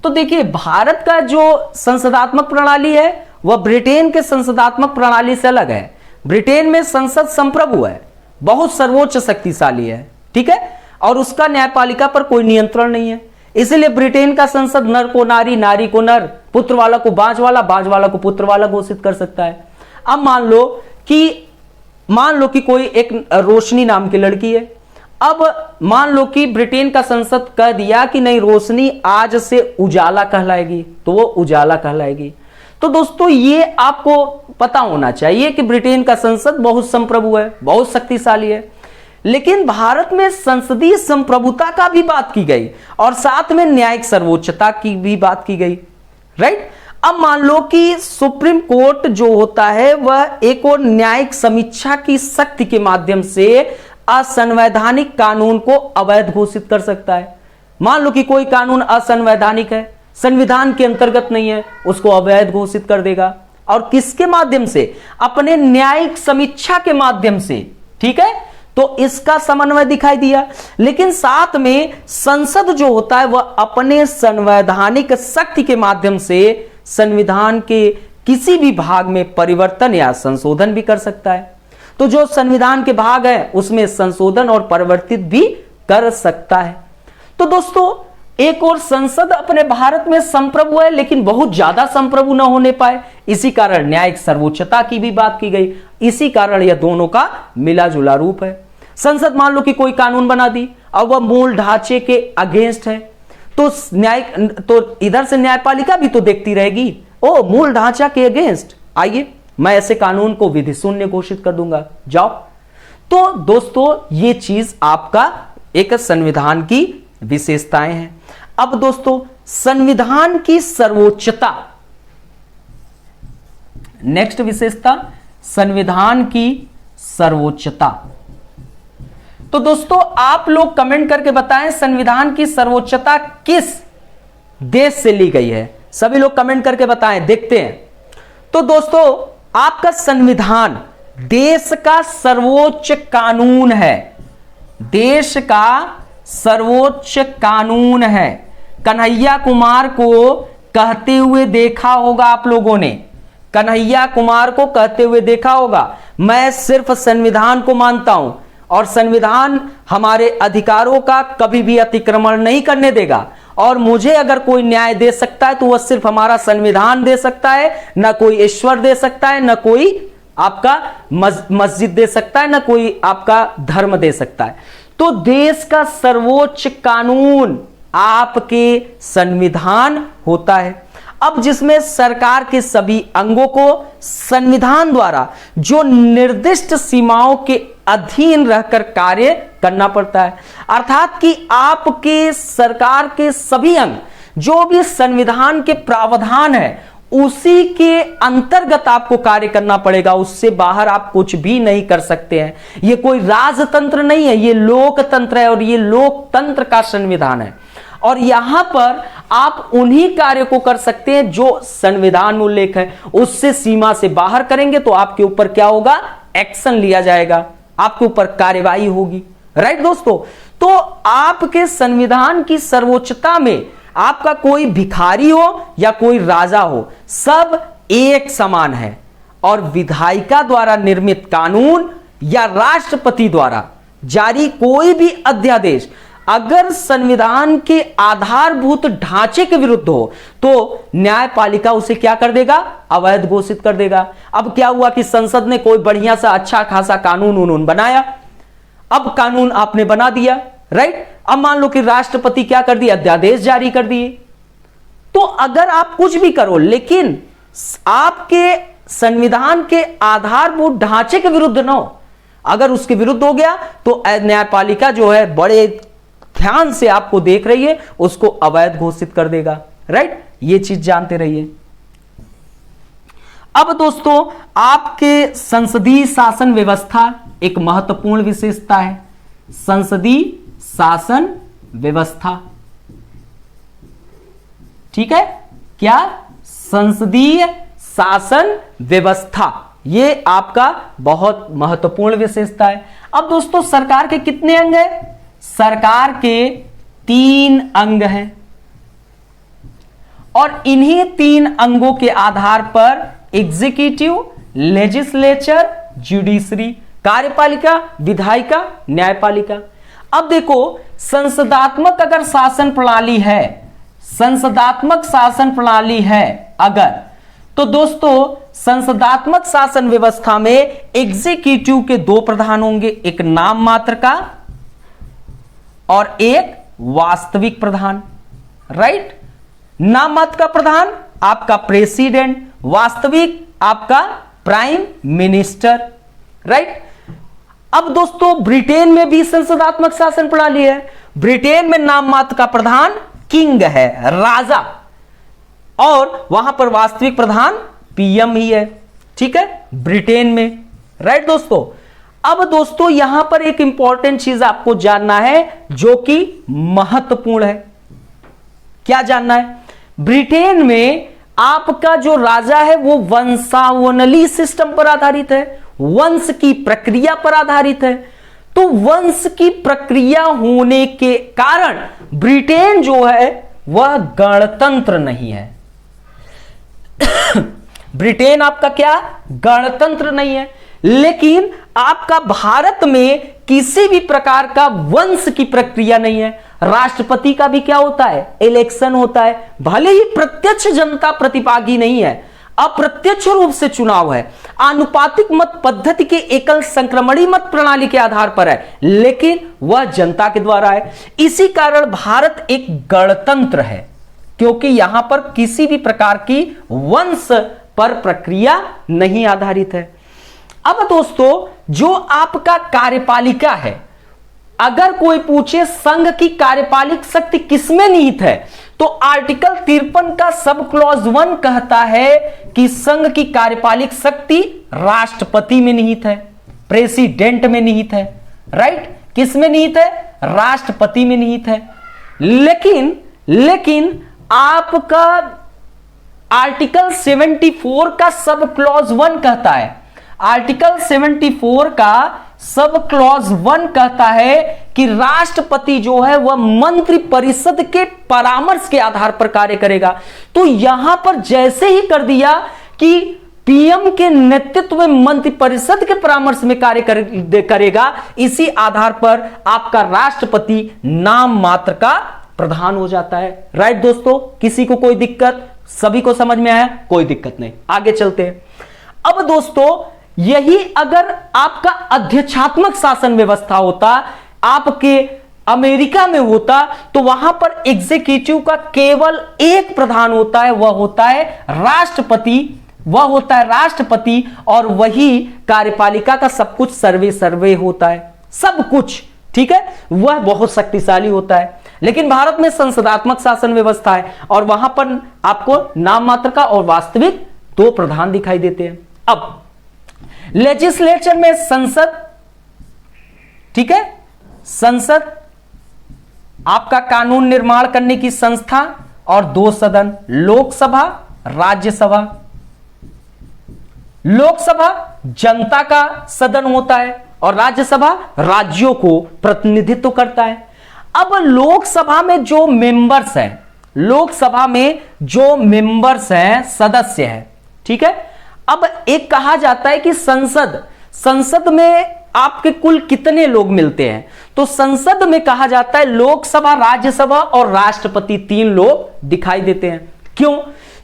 तो देखिए, भारत का जो संसदात्मक प्रणाली है वह ब्रिटेन के संसदात्मक प्रणाली से अलग है। ब्रिटेन में संसद संप्रभु है, बहुत सर्वोच्च शक्तिशाली है। ठीक है, और उसका न्यायपालिका पर कोई नियंत्रण नहीं है। इसलिए ब्रिटेन का संसद नर को नारी, नारी को नर, पुत्र वाला को बांझ वाला, बांझ वाला को पुत्र वाला घोषित कर सकता है। अब मान लो कि कोई एक रोशनी नाम की लड़की है। अब मान लो कि ब्रिटेन का संसद कह दिया कि नहीं, रोशनी आज से उजाला कहलाएगी, तो वो उजाला कहलाएगी। तो दोस्तों ये आपको पता होना चाहिए कि ब्रिटेन का संसद बहुत संप्रभु है, बहुत शक्तिशाली है। लेकिन भारत में संसदीय संप्रभुता का भी बात की गई और साथ में न्यायिक सर्वोच्चता की भी बात की गई। राइट। अब मान लो कि सुप्रीम कोर्ट जो होता है वह एक और न्यायिक समीक्षा की शक्ति के माध्यम से असंवैधानिक कानून को अवैध घोषित कर सकता है। मान लो कि कोई कानून असंवैधानिक है, संविधान के अंतर्गत नहीं है, उसको अवैध घोषित कर देगा। और किसके माध्यम से? अपने न्यायिक समीक्षा के माध्यम से। ठीक है, तो इसका समन्वय दिखाई दिया। लेकिन साथ में संसद जो होता है वह अपने संवैधानिक शक्ति के माध्यम से संविधान के किसी भी भाग में परिवर्तन या संशोधन भी कर सकता है। तो जो संविधान के भाग है उसमें संशोधन और परिवर्तित भी कर सकता है। तो दोस्तों एक और संसद अपने भारत में संप्रभु है, लेकिन बहुत ज्यादा संप्रभु न होने पाए, इसी कारण न्यायिक सर्वोच्चता की भी बात की गई। इसी कारण यह दोनों का मिला जुला रूप है। संसद मान लो कि कोई कानून बना दी और वह मूल ढांचे के अगेंस्ट है, तो इधर से न्यायपालिका भी तो देखती रहेगी, ओ मूल ढांचा के अगेंस्ट, आइए मैं ऐसे कानून को विधि शून्य घोषित कर दूंगा, जाओ। तो दोस्तों ये चीज आपका एक संविधान की विशेषताएं हैं। अब दोस्तों संविधान की सर्वोच्चता, नेक्स्ट विशेषता संविधान की सर्वोच्चता। तो दोस्तों आप लोग कमेंट करके बताएं संविधान की सर्वोच्चता किस देश से ली गई है। सभी लोग कमेंट करके बताएं, देखते हैं। तो दोस्तों आपका संविधान देश का सर्वोच्च कानून है, देश का सर्वोच्च कानून है। कन्हैया कुमार को कहते हुए देखा होगा आप लोगों ने, कन्हैया कुमार को कहते हुए देखा होगा, मैं सिर्फ संविधान को मानता हूं और संविधान हमारे अधिकारों का कभी भी अतिक्रमण नहीं करने देगा, और मुझे अगर कोई न्याय दे सकता है तो वह सिर्फ हमारा संविधान दे सकता है, न कोई ईश्वर दे सकता है, न कोई आपका मस्जिद दे सकता है, न कोई आपका धर्म दे सकता है। तो देश का सर्वोच्च कानून आपके संविधान होता है। अब जिसमें सरकार के सभी अंगों को संविधान द्वारा जो निर्दिष्ट सीमाओं के अधीन रहकर कार्य करना पड़ता है, अर्थात कि आपके सरकार के सभी अंग जो भी संविधान के प्रावधान है उसी के अंतर्गत आपको कार्य करना पड़ेगा, उससे बाहर आप कुछ भी नहीं कर सकते हैं। ये कोई राजतंत्र नहीं है, ये लोकतंत्र है और ये लोकतंत्र का संविधान है। और यहां पर आप उन्हीं कार्य को कर सकते हैं जो संविधान में उल्लेख है, उससे सीमा से बाहर करेंगे तो आपके ऊपर क्या होगा? एक्शन लिया जाएगा, आपके ऊपर कार्यवाही होगी। राइट दोस्तों, तो आपके संविधान की सर्वोच्चता में आपका कोई भिखारी हो या कोई राजा हो, सब एक समान है। और विधायिका द्वारा निर्मित कानून या राष्ट्रपति द्वारा जारी कोई भी अध्यादेश अगर संविधान के आधारभूत ढांचे के विरुद्ध हो तो न्यायपालिका उसे क्या कर देगा, अवैध घोषित कर देगा। अब क्या हुआ कि संसद ने कोई बढ़िया सा अच्छा खासा कानून बनाया, अब कानून आपने बना दिया, राइट। अब मान लो कि राष्ट्रपति क्या कर दिया, अध्यादेश जारी कर दिए। तो अगर आप कुछ भी करो लेकिन आपके संविधान के आधारभूत ढांचे के विरुद्ध ना हो, अगर उसके विरुद्ध हो गया तो न्यायपालिका जो है बड़े ध्यान से आपको देख रही है, उसको अवैध घोषित कर देगा, राइट। ये चीज जानते रहिए। अब दोस्तों आपके संसदीय शासन व्यवस्था एक महत्वपूर्ण विशेषता है। संसदीय शासन व्यवस्था, ठीक है, क्या, संसदीय शासन व्यवस्था, ये आपका बहुत महत्वपूर्ण विशेषता है। अब दोस्तों सरकार के कितने अंग हैं? सरकार के 3 अंग हैं और इन्हीं 3 अंगों के आधार पर एग्जीक्यूटिव, लेजिस्लेचर, जुडिशरी, कार्यपालिका, विधायिका, न्यायपालिका। अब देखो संसदात्मक अगर शासन प्रणाली है, संसदात्मक शासन प्रणाली है अगर, तो दोस्तों संसदात्मक शासन व्यवस्था में एग्जीक्यूटिव के 2 प्रधान होंगे, एक नाम मात्र का और एक वास्तविक प्रधान, राइट। नाम मात्र का प्रधान आपका प्रेसिडेंट, वास्तविक आपका प्राइम मिनिस्टर, राइट। अब दोस्तों ब्रिटेन में भी संसदात्मक शासन प्रणाली है। ब्रिटेन में नाम मात्र का प्रधान किंग है, राजा, और वहां पर वास्तविक प्रधान पीएम ही है, ठीक है, ब्रिटेन में, राइट दोस्तों। अब दोस्तों यहां पर एक इंपॉर्टेंट चीज आपको जानना है जो कि महत्वपूर्ण है। क्या जानना है? ब्रिटेन में आपका जो राजा है वो वंशावली सिस्टम पर आधारित है, वंश की प्रक्रिया पर आधारित है। तो वंश की प्रक्रिया होने के कारण ब्रिटेन जो है वह गणतंत्र नहीं है। ब्रिटेन आपका क्या, गणतंत्र नहीं है। लेकिन आपका भारत में किसी भी प्रकार का वंश की प्रक्रिया नहीं है। राष्ट्रपति का भी क्या होता है, इलेक्शन होता है, भले ही प्रत्यक्ष जनता प्रतिभागी नहीं है, अप्रत्यक्ष रूप से चुनाव है, आनुपातिक मत पद्धति के एकल संक्रमणी मत प्रणाली के आधार पर है, लेकिन वह जनता के द्वारा है। इसी कारण भारत एक गणतंत्र है, क्योंकि यहां पर किसी भी प्रकार की वंश पर प्रक्रिया नहीं आधारित है। अब दोस्तों जो आपका कार्यपालिका है, अगर कोई पूछे संघ की कार्यपालिक शक्ति किसमें निहित है, तो आर्टिकल 53 का सब क्लॉज 1 कहता है कि संघ की कार्यपालिक शक्ति राष्ट्रपति में निहित है, प्रेसिडेंट में निहित है, राइट। किस में निहित है? राष्ट्रपति में निहित है। लेकिन आपका आर्टिकल 74 का सब क्लॉज 1 कहता है, आर्टिकल 74 का सब क्लॉज 1 कहता है कि राष्ट्रपति जो है वह मंत्री परिषद के परामर्श के आधार पर कार्य करेगा। तो यहां पर जैसे ही कर दिया कि पीएम के नेतृत्व में मंत्री परिषद के परामर्श में कार्य करेगा, इसी आधार पर आपका राष्ट्रपति नाम मात्र का प्रधान हो जाता है, राइट दोस्तों। किसी को कोई दिक्कत? सभी को समझ में आया? कोई दिक्कत नहीं, आगे चलते हैं। अब दोस्तों यही अगर आपका अध्यक्षात्मक शासन व्यवस्था होता, आपके अमेरिका में होता, तो वहां पर एग्जीक्यूटिव का केवल एक प्रधान होता है, वह होता है राष्ट्रपति, और वही कार्यपालिका का सब कुछ सर्वे होता है, सब कुछ, ठीक है, वह बहुत शक्तिशाली होता है। लेकिन भारत में संसदात्मक शासन व्यवस्था है और वहां पर आपको नाम मात्र का और वास्तविक 2 प्रधान दिखाई देते हैं। अब लेजिस्लेचर में संसद, ठीक है, संसद आपका कानून निर्माण करने की संस्था और 2 सदन, लोकसभा, राज्यसभा। लोकसभा जनता का सदन होता है और राज्यसभा राज्यों को प्रतिनिधित्व करता है। अब लोकसभा में जो मेंबर्स हैं, लोकसभा में जो मेंबर्स हैं, सदस्य हैं, ठीक है। अब एक कहा जाता है कि संसद में आपके कुल कितने लोग मिलते हैं? तो संसद में कहा जाता है लोकसभा, राज्यसभा और राष्ट्रपति 3 लोग दिखाई देते हैं। क्यों?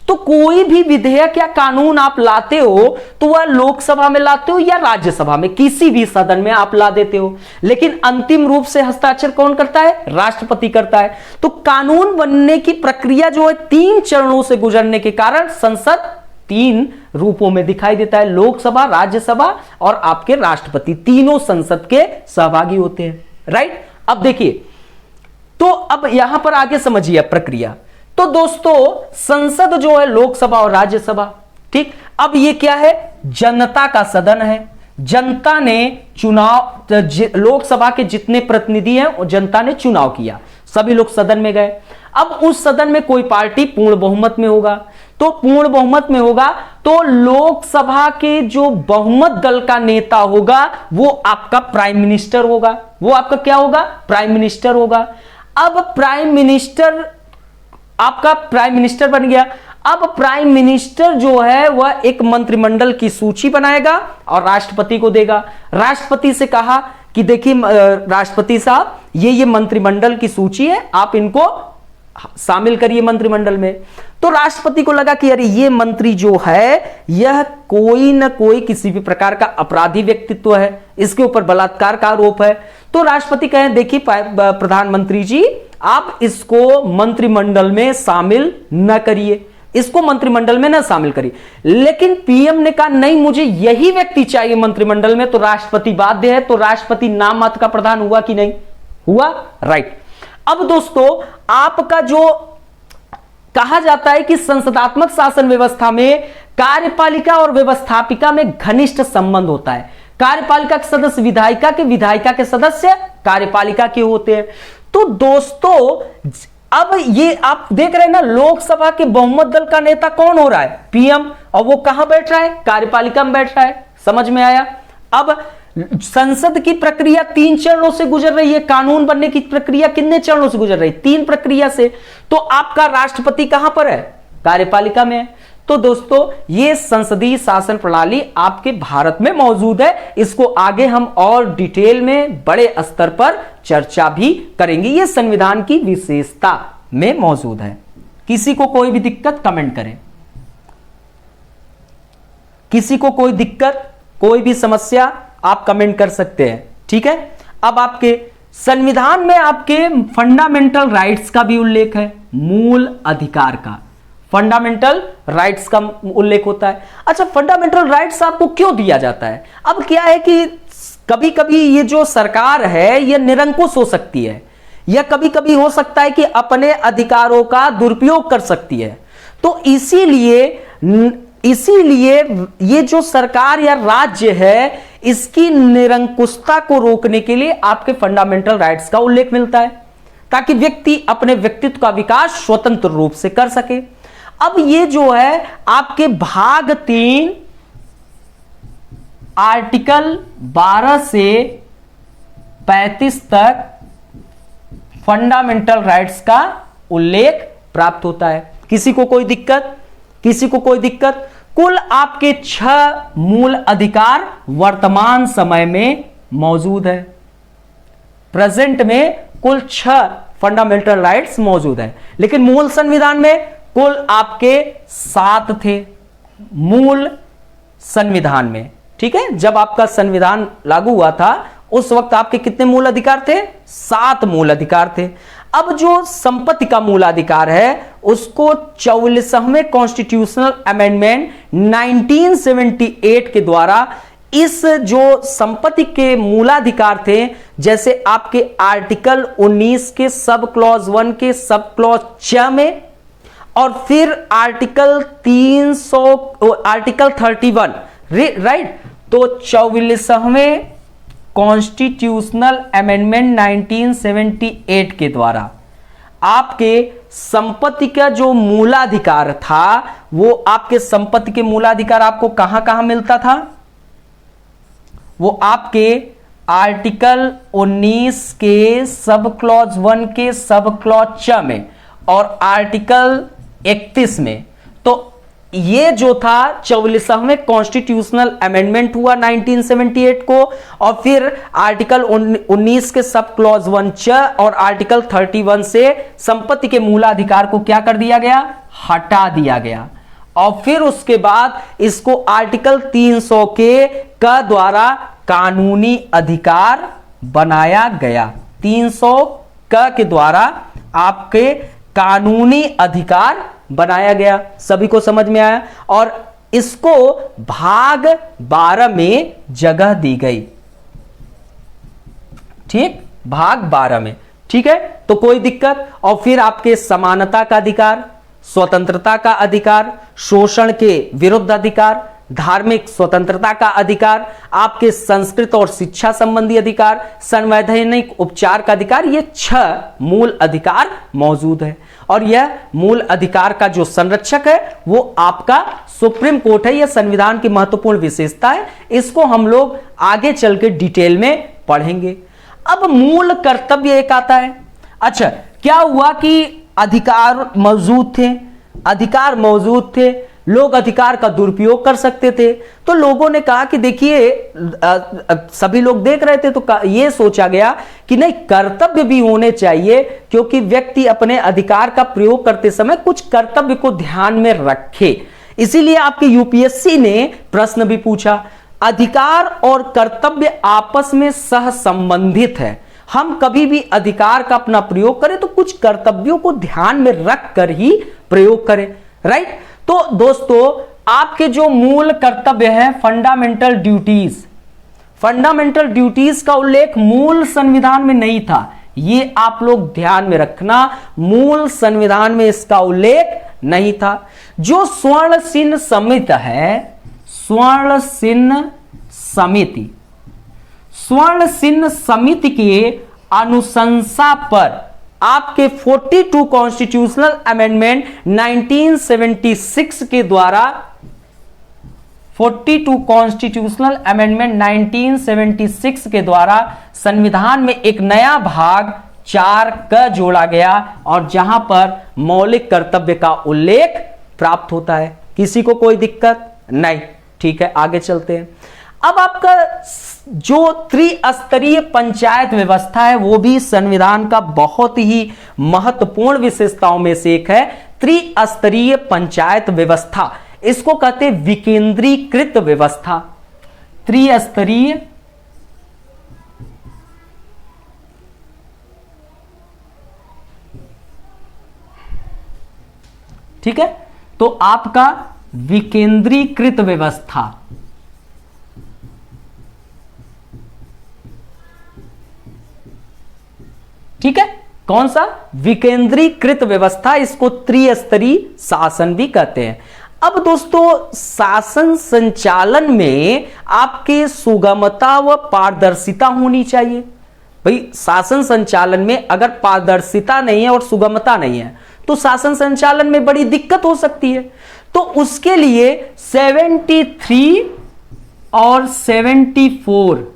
तो कोई भी विधेयक या कानून आप लाते हो तो वह लोकसभा में लाते हो या राज्यसभा में, किसी भी सदन में आप ला देते हो, लेकिन अंतिम रूप से हस्ताक्षर कौन करता है? राष्ट्रपति करता है। तो कानून बनने की प्रक्रिया जो है 3 चरणों से गुजरने के कारण संसद 3 रूपों में दिखाई देता है, लोकसभा, राज्यसभा और आपके राष्ट्रपति, तीनों संसद के सहभागी होते हैं। राइट? अब देखिए, तो अब यहां पर आगे समझिए प्रक्रिया। तो दोस्तों संसद जो है लोकसभा और राज्यसभा, ठीक, अब ये क्या है? जनता का सदन है। जनता ने चुनाव, लोकसभा के जितने प्रतिनिधि हैं वो जनता ने चुनाव किया, सभी लोग सदन में गए। अब उस सदन में कोई पार्टी पूर्ण बहुमत में होगा, तो पूर्ण बहुमत में होगा तो लोकसभा के जो बहुमत दल का नेता होगा वो आपका प्राइम मिनिस्टर होगा। वो आपका क्या होगा? प्राइम मिनिस्टर होगा। अब प्राइम मिनिस्टर आपका प्राइम मिनिस्टर बन गया। अब प्राइम मिनिस्टर जो है वह एक मंत्रिमंडल की सूची बनाएगा और राष्ट्रपति को देगा। राष्ट्रपति से कहा कि देखिए राष्ट्रपति साहब, ये मंत्रिमंडल की सूची है, आप इनको शामिल करिए मंत्रिमंडल में। तो राष्ट्रपति को लगा कि अरे ये मंत्री जो है यह कोई ना कोई किसी भी प्रकार का अपराधी व्यक्तित्व है, इसके ऊपर बलात्कार का आरोप है। तो राष्ट्रपति कहें देखिए प्रधानमंत्री जी, आप इसको मंत्रिमंडल में शामिल न करिए, इसको मंत्रिमंडल में न शामिल करिए। लेकिन पीएम ने कहा नहीं, मुझे यही व्यक्ति चाहिए मंत्रिमंडल में, तो राष्ट्रपति बाध्य है। तो राष्ट्रपति नाम मात्र का प्रधान हुआ कि नहीं हुआ? राइट। अब दोस्तों आपका जो कहा जाता है कि संसदात्मक शासन व्यवस्था में कार्यपालिका और व्यवस्थापिका में घनिष्ठ संबंध होता है। कार्यपालिका के सदस्य विधायिका के, विधायिका के सदस्य कार्यपालिका के होते हैं। तो दोस्तों अब ये आप देख रहे हैं ना, लोकसभा के बहुमत दल का नेता कौन हो रहा है? पीएम। और वो कहां बैठ रहा है? कार्यपालिका में बैठ रहा है। समझ में आया? अब संसद की प्रक्रिया 3 चरणों से गुजर रही है। कानून बनने की प्रक्रिया कितने चरणों से गुजर रही है? 3 प्रक्रिया से। तो आपका राष्ट्रपति कहां पर है? कार्यपालिका में है। तो दोस्तों ये संसदीय शासन प्रणाली आपके भारत में मौजूद है। इसको आगे हम और डिटेल में बड़े स्तर पर चर्चा भी करेंगे। ये संविधान की विशेषता में मौजूद है। किसी को कोई भी दिक्कत कमेंट करें। किसी को कोई दिक्कत, कोई भी समस्या आप कमेंट कर सकते हैं। ठीक है। अब आपके संविधान में आपके फंडामेंटल राइट्स का भी उल्लेख है, मूल अधिकार का, फंडामेंटल राइट्स का उल्लेख होता है। अच्छा, फंडामेंटल राइट्स आपको क्यों दिया जाता है? अब क्या है कि कभी कभी ये जो सरकार है ये निरंकुश हो सकती है, या कभी कभी हो सकता है कि अपने अधिकारों का दुरुपयोग कर सकती है। तो इसीलिए ये जो सरकार या राज्य है इसकी निरंकुशता को रोकने के लिए आपके फंडामेंटल राइट्स का उल्लेख मिलता है, ताकि व्यक्ति अपने व्यक्तित्व का विकास स्वतंत्र रूप से कर सके। अब ये जो है आपके भाग 3 आर्टिकल 12 से 35 तक फंडामेंटल राइट्स का उल्लेख प्राप्त होता है। किसी को कोई दिक्कत? किसी को कोई दिक्कत? कुल आपके 6 मूल अधिकार वर्तमान समय में मौजूद है। प्रेजेंट में कुल 6 फंडामेंटल राइट्स मौजूद है, लेकिन मूल संविधान में कुल आपके 7 थे मूल संविधान में। ठीक है, जब आपका संविधान लागू हुआ था उस वक्त आपके कितने मूल अधिकार थे? 7 मूल अधिकार थे। अब जो संपत्ति का मूलाधिकार है उसको 44वें कॉन्स्टिट्यूशनल अमेंडमेंट 1978 के द्वारा इस जो संपत्ति के मूलाधिकार थे, जैसे आपके आर्टिकल 19 के सब क्लॉज 1 के सब क्लॉज 6 में, और फिर आर्टिकल 31 राइट, तो 44वें कॉन्स्टिट्यूशनल अमेंडमेंट 1978 के द्वारा आपके संपत्ति का जो मूलाधिकार था, वो आपके संपत्ति के मूलाधिकार आपको कहां कहां मिलता था? वो आपके आर्टिकल 19 के सब क्लॉज 1 के सब क्लॉज 6 में और आर्टिकल 31 में। तो ये जो था 44वें कॉन्स्टिट्यूशनल अमेंडमेंट हुआ 1978 को, और फिर आर्टिकल 19 के सब क्लॉज 1 च और आर्टिकल 31 से संपत्ति के मूलाधिकार को क्या कर दिया गया, हटा दिया गया। और फिर उसके बाद इसको आर्टिकल 300 के द्वारा कानूनी अधिकार बनाया गया। 300 के द्वारा आपके कानूनी अधिकार बनाया गया। सभी को समझ में आया? और इसको भाग 12 में जगह दी गई। ठीक, भाग 12 में। ठीक है, तो कोई दिक्कत। और फिर आपके समानता का अधिकार, स्वतंत्रता का अधिकार, शोषण के विरुद्ध अधिकार, धार्मिक स्वतंत्रता का अधिकार, आपके संस्कृत और शिक्षा संबंधी अधिकार, संवैधानिक उपचार का अधिकार, ये 6 मूल अधिकार मौजूद है। और यह मूल अधिकार का जो संरक्षक है वो आपका सुप्रीम कोर्ट है। यह संविधान की महत्वपूर्ण विशेषता है। इसको हम लोग आगे चल के डिटेल में पढ़ेंगे। अब मूल कर्तव्य एक आता है। अच्छा, क्या हुआ कि अधिकार मौजूद थे, अधिकार मौजूद थे, लोग अधिकार का दुरुपयोग कर सकते थे। तो लोगों ने कहा कि देखिए, सभी लोग देख रहे थे, तो यह सोचा गया कि नहीं, कर्तव्य भी होने चाहिए, क्योंकि व्यक्ति अपने अधिकार का प्रयोग करते समय कुछ कर्तव्य को ध्यान में रखे। इसीलिए आपके यूपीएससी ने प्रश्न भी पूछा, अधिकार और कर्तव्य आपस में सहसंबंधित है। हम कभी भी अधिकार का अपना प्रयोग करें तो कुछ कर्तव्यों को ध्यान में रख कर ही प्रयोग करें। राइट? तो दोस्तों, आपके जो मूल कर्तव्य है, फंडामेंटल ड्यूटीज, फंडामेंटल ड्यूटीज का उल्लेख मूल संविधान में नहीं था। ये आप लोग ध्यान में रखना, मूल संविधान में इसका उल्लेख नहीं था। जो स्वर्ण चिन्ह समिति है, स्वर्ण चिन्ह समिति, स्वर्ण चिन्ह समिति के अनुशंसा पर आपके 42 कॉन्स्टिट्यूशनल अमेंडमेंट 1976 के द्वारा, 42 कॉन्स्टिट्यूशनल अमेंडमेंट 1976 के द्वारा संविधान में एक नया भाग 4 का जोड़ा गया, और जहां पर मौलिक कर्तव्य का उल्लेख प्राप्त होता है। किसी को कोई दिक्कत नहीं? ठीक है, आगे चलते हैं। अब आपका जो त्रिस्तरीय पंचायत व्यवस्था है, वो भी संविधान का बहुत ही महत्वपूर्ण विशेषताओं में से एक है। त्रिस्तरीय पंचायत व्यवस्था, इसको कहते हैं विकेंद्रीकृत व्यवस्था। त्रिस्तरीय ठीक है, तो आपका विकेंद्रीकृत व्यवस्था, ठीक है, कौन सा? विकेंद्रीकृत व्यवस्था। इसको त्रिस्तरीय शासन भी कहते हैं। अब दोस्तों, शासन संचालन में आपके सुगमता व पारदर्शिता होनी चाहिए। भाई, शासन संचालन में अगर पारदर्शिता नहीं है और सुगमता नहीं है तो शासन संचालन में बड़ी दिक्कत हो सकती है। तो उसके लिए 73 और 74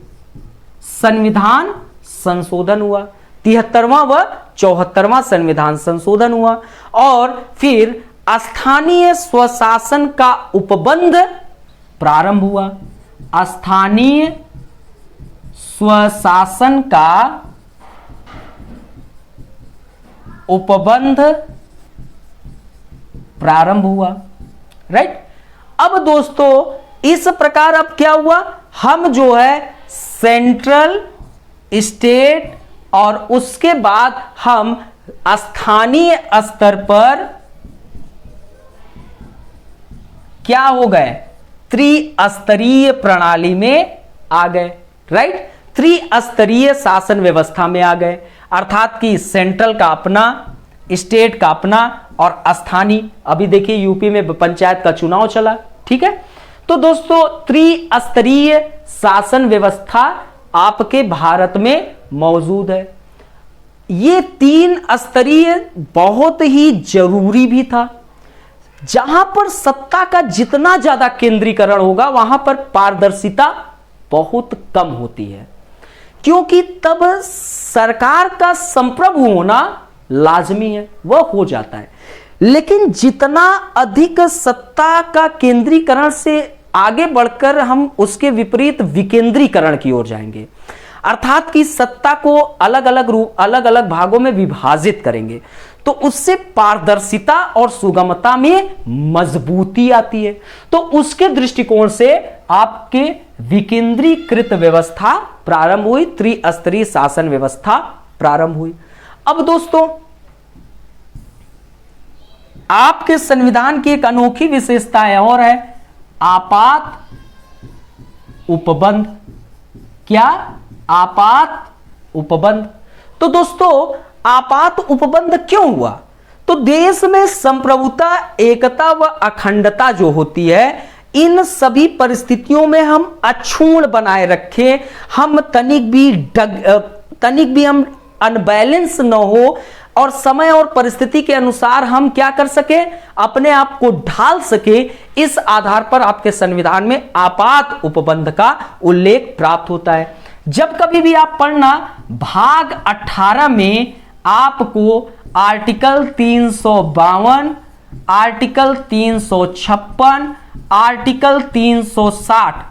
संविधान संशोधन हुआ, 73वां व 74वां संविधान संशोधन हुआ, और फिर स्थानीय स्वशासन का उपबंध प्रारंभ हुआ। स्थानीय स्वशासन का उपबंध प्रारंभ हुआ। राइट? अब दोस्तों, इस प्रकार अब क्या हुआ, हम जो है सेंट्रल, स्टेट और उसके बाद हम स्थानीय स्तर पर क्या हो गए, त्रिस्तरीय प्रणाली में आ गए। राइट? त्रिस्तरीय शासन व्यवस्था में आ गए, अर्थात कि सेंट्रल का अपना, स्टेट का अपना और स्थानीय। अभी देखिए यूपी में पंचायत का चुनाव चला। ठीक है, तो दोस्तों त्रिस्तरीय शासन व्यवस्था आपके भारत में मौजूद है। ये 3 स्तरीय बहुत ही जरूरी भी था। जहां पर सत्ता का जितना ज्यादा केंद्रीकरण होगा वहां पर पारदर्शिता बहुत कम होती है, क्योंकि तब सरकार का संप्रभु होना लाजमी है, वह हो जाता है। लेकिन जितना अधिक सत्ता का केंद्रीकरण से आगे बढ़कर हम उसके विपरीत विकेंद्रीकरण की ओर जाएंगे, अर्थात कि सत्ता को अलग अलग भागों में विभाजित करेंगे, तो उससे पारदर्शिता और सुगमता में मजबूती आती है। तो उसके दृष्टिकोण से आपके विकेंद्रीकृत व्यवस्था प्रारंभ हुई, त्रिस्तरीय शासन व्यवस्था प्रारंभ हुई। अब दोस्तों, आपके संविधान की एक अनोखी विशेषता है और है आपात उपबंध। क्या? आपात उपबंध। तो दोस्तों, आपात उपबंध क्यों हुआ? तो देश में संप्रभुता, एकता व अखंडता जो होती है, इन सभी परिस्थितियों में हम अक्षुण्ण बनाए रखें, हम तनिक भी हम अनबैलेंस न हो और समय और परिस्थिति के अनुसार हम क्या कर सके, अपने आप को ढाल सके, इस आधार पर आपके संविधान में आपात उपबंध का उल्लेख प्राप्त होता है। जब कभी भी आप पढ़ना, भाग 18 में आपको आर्टिकल 352, आर्टिकल 356, आर्टिकल 360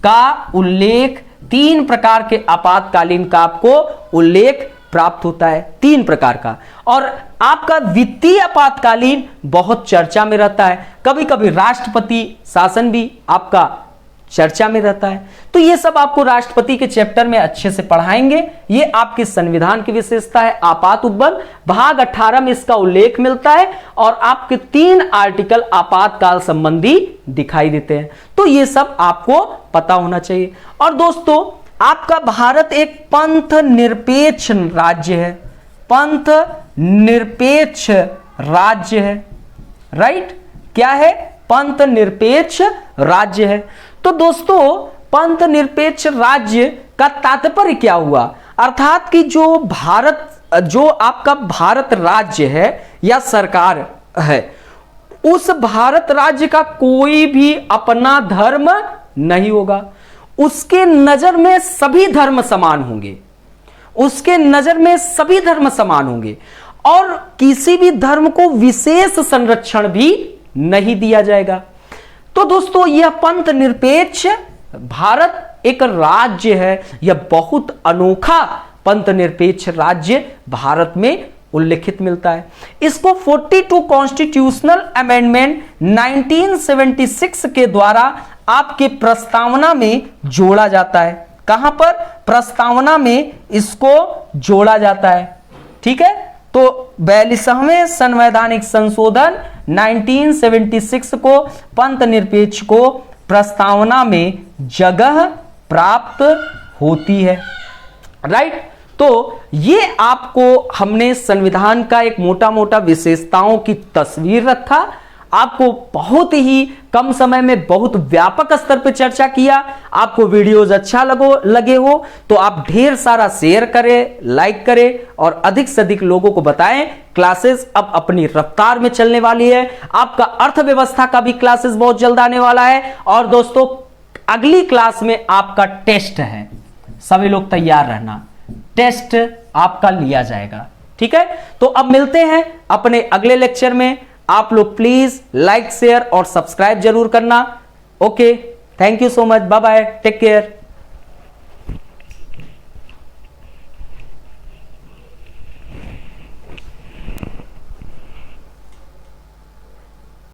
का उल्लेख, 3 प्रकार के आपातकालीन का आपको उल्लेख प्राप्त होता है, 3 प्रकार का। और आपका वित्तीय आपातकालीन बहुत चर्चा में रहता है, कभी कभी राष्ट्रपति शासन भी आपका चर्चा में रहता है। तो ये सब आपको राष्ट्रपति के चैप्टर में अच्छे से पढ़ाएंगे। ये आपके संविधान की विशेषता है, आपात उपबंध। भाग 18 में इसका उल्लेख मिलता है और आपके 3 आर्टिकल आपातकाल संबंधी दिखाई देते हैं। तो ये सब आपको पता होना चाहिए। और दोस्तों, आपका भारत एक पंथ निरपेक्ष राज्य है, पंथ निरपेक्ष राज्य है, राइट? क्या है? पंथ निरपेक्ष राज्य है। तो दोस्तों, पंथ निरपेक्ष राज्य का तात्पर्य क्या हुआ? अर्थात कि जो आपका भारत राज्य है या सरकार है, उस भारत राज्य का कोई भी अपना धर्म नहीं होगा। उसके नजर में सभी धर्म समान होंगे, उसके नजर में सभी धर्म समान होंगे और किसी भी धर्म को विशेष संरक्षण भी नहीं दिया जाएगा। तो दोस्तों, यह पंथ निरपेक्ष भारत एक राज्य है, यह बहुत अनोखा पंथ निरपेक्ष राज्य भारत में उल्लेखित मिलता है। इसको 42 कॉन्स्टिट्यूशनल अमेंडमेंट 1976 के द्वारा आपके प्रस्तावना में जोड़ा जाता है। कहां पर? प्रस्तावना में इसको जोड़ा जाता है। ठीक है, तो 42वें संवैधानिक संशोधन 1976 को पंथ निरपेक्ष को प्रस्तावना में जगह प्राप्त होती है, राइट? तो ये आपको हमने संविधान का एक मोटा मोटा विशेषताओं की तस्वीर रखा, आपको बहुत ही कम समय में बहुत व्यापक स्तर पर चर्चा किया। आपको वीडियोस अच्छा लगे हो तो आप ढेर सारा शेयर करें, लाइक करें और अधिक से अधिक लोगों को बताएं। क्लासेस अब अपनी रफ्तार में चलने वाली है। आपका अर्थव्यवस्था का भी क्लासेस बहुत जल्द आने वाला है। और दोस्तों, अगली क्लास में आपका टेस्ट है, सभी लोग तैयार रहना, टेस्ट आपका लिया जाएगा। ठीक है, तो अब मिलते हैं अपने अगले लेक्चर में। आप लोग प्लीज लाइक, शेयर और सब्सक्राइब जरूर करना। Okay, thank you so much, bye bye, take care.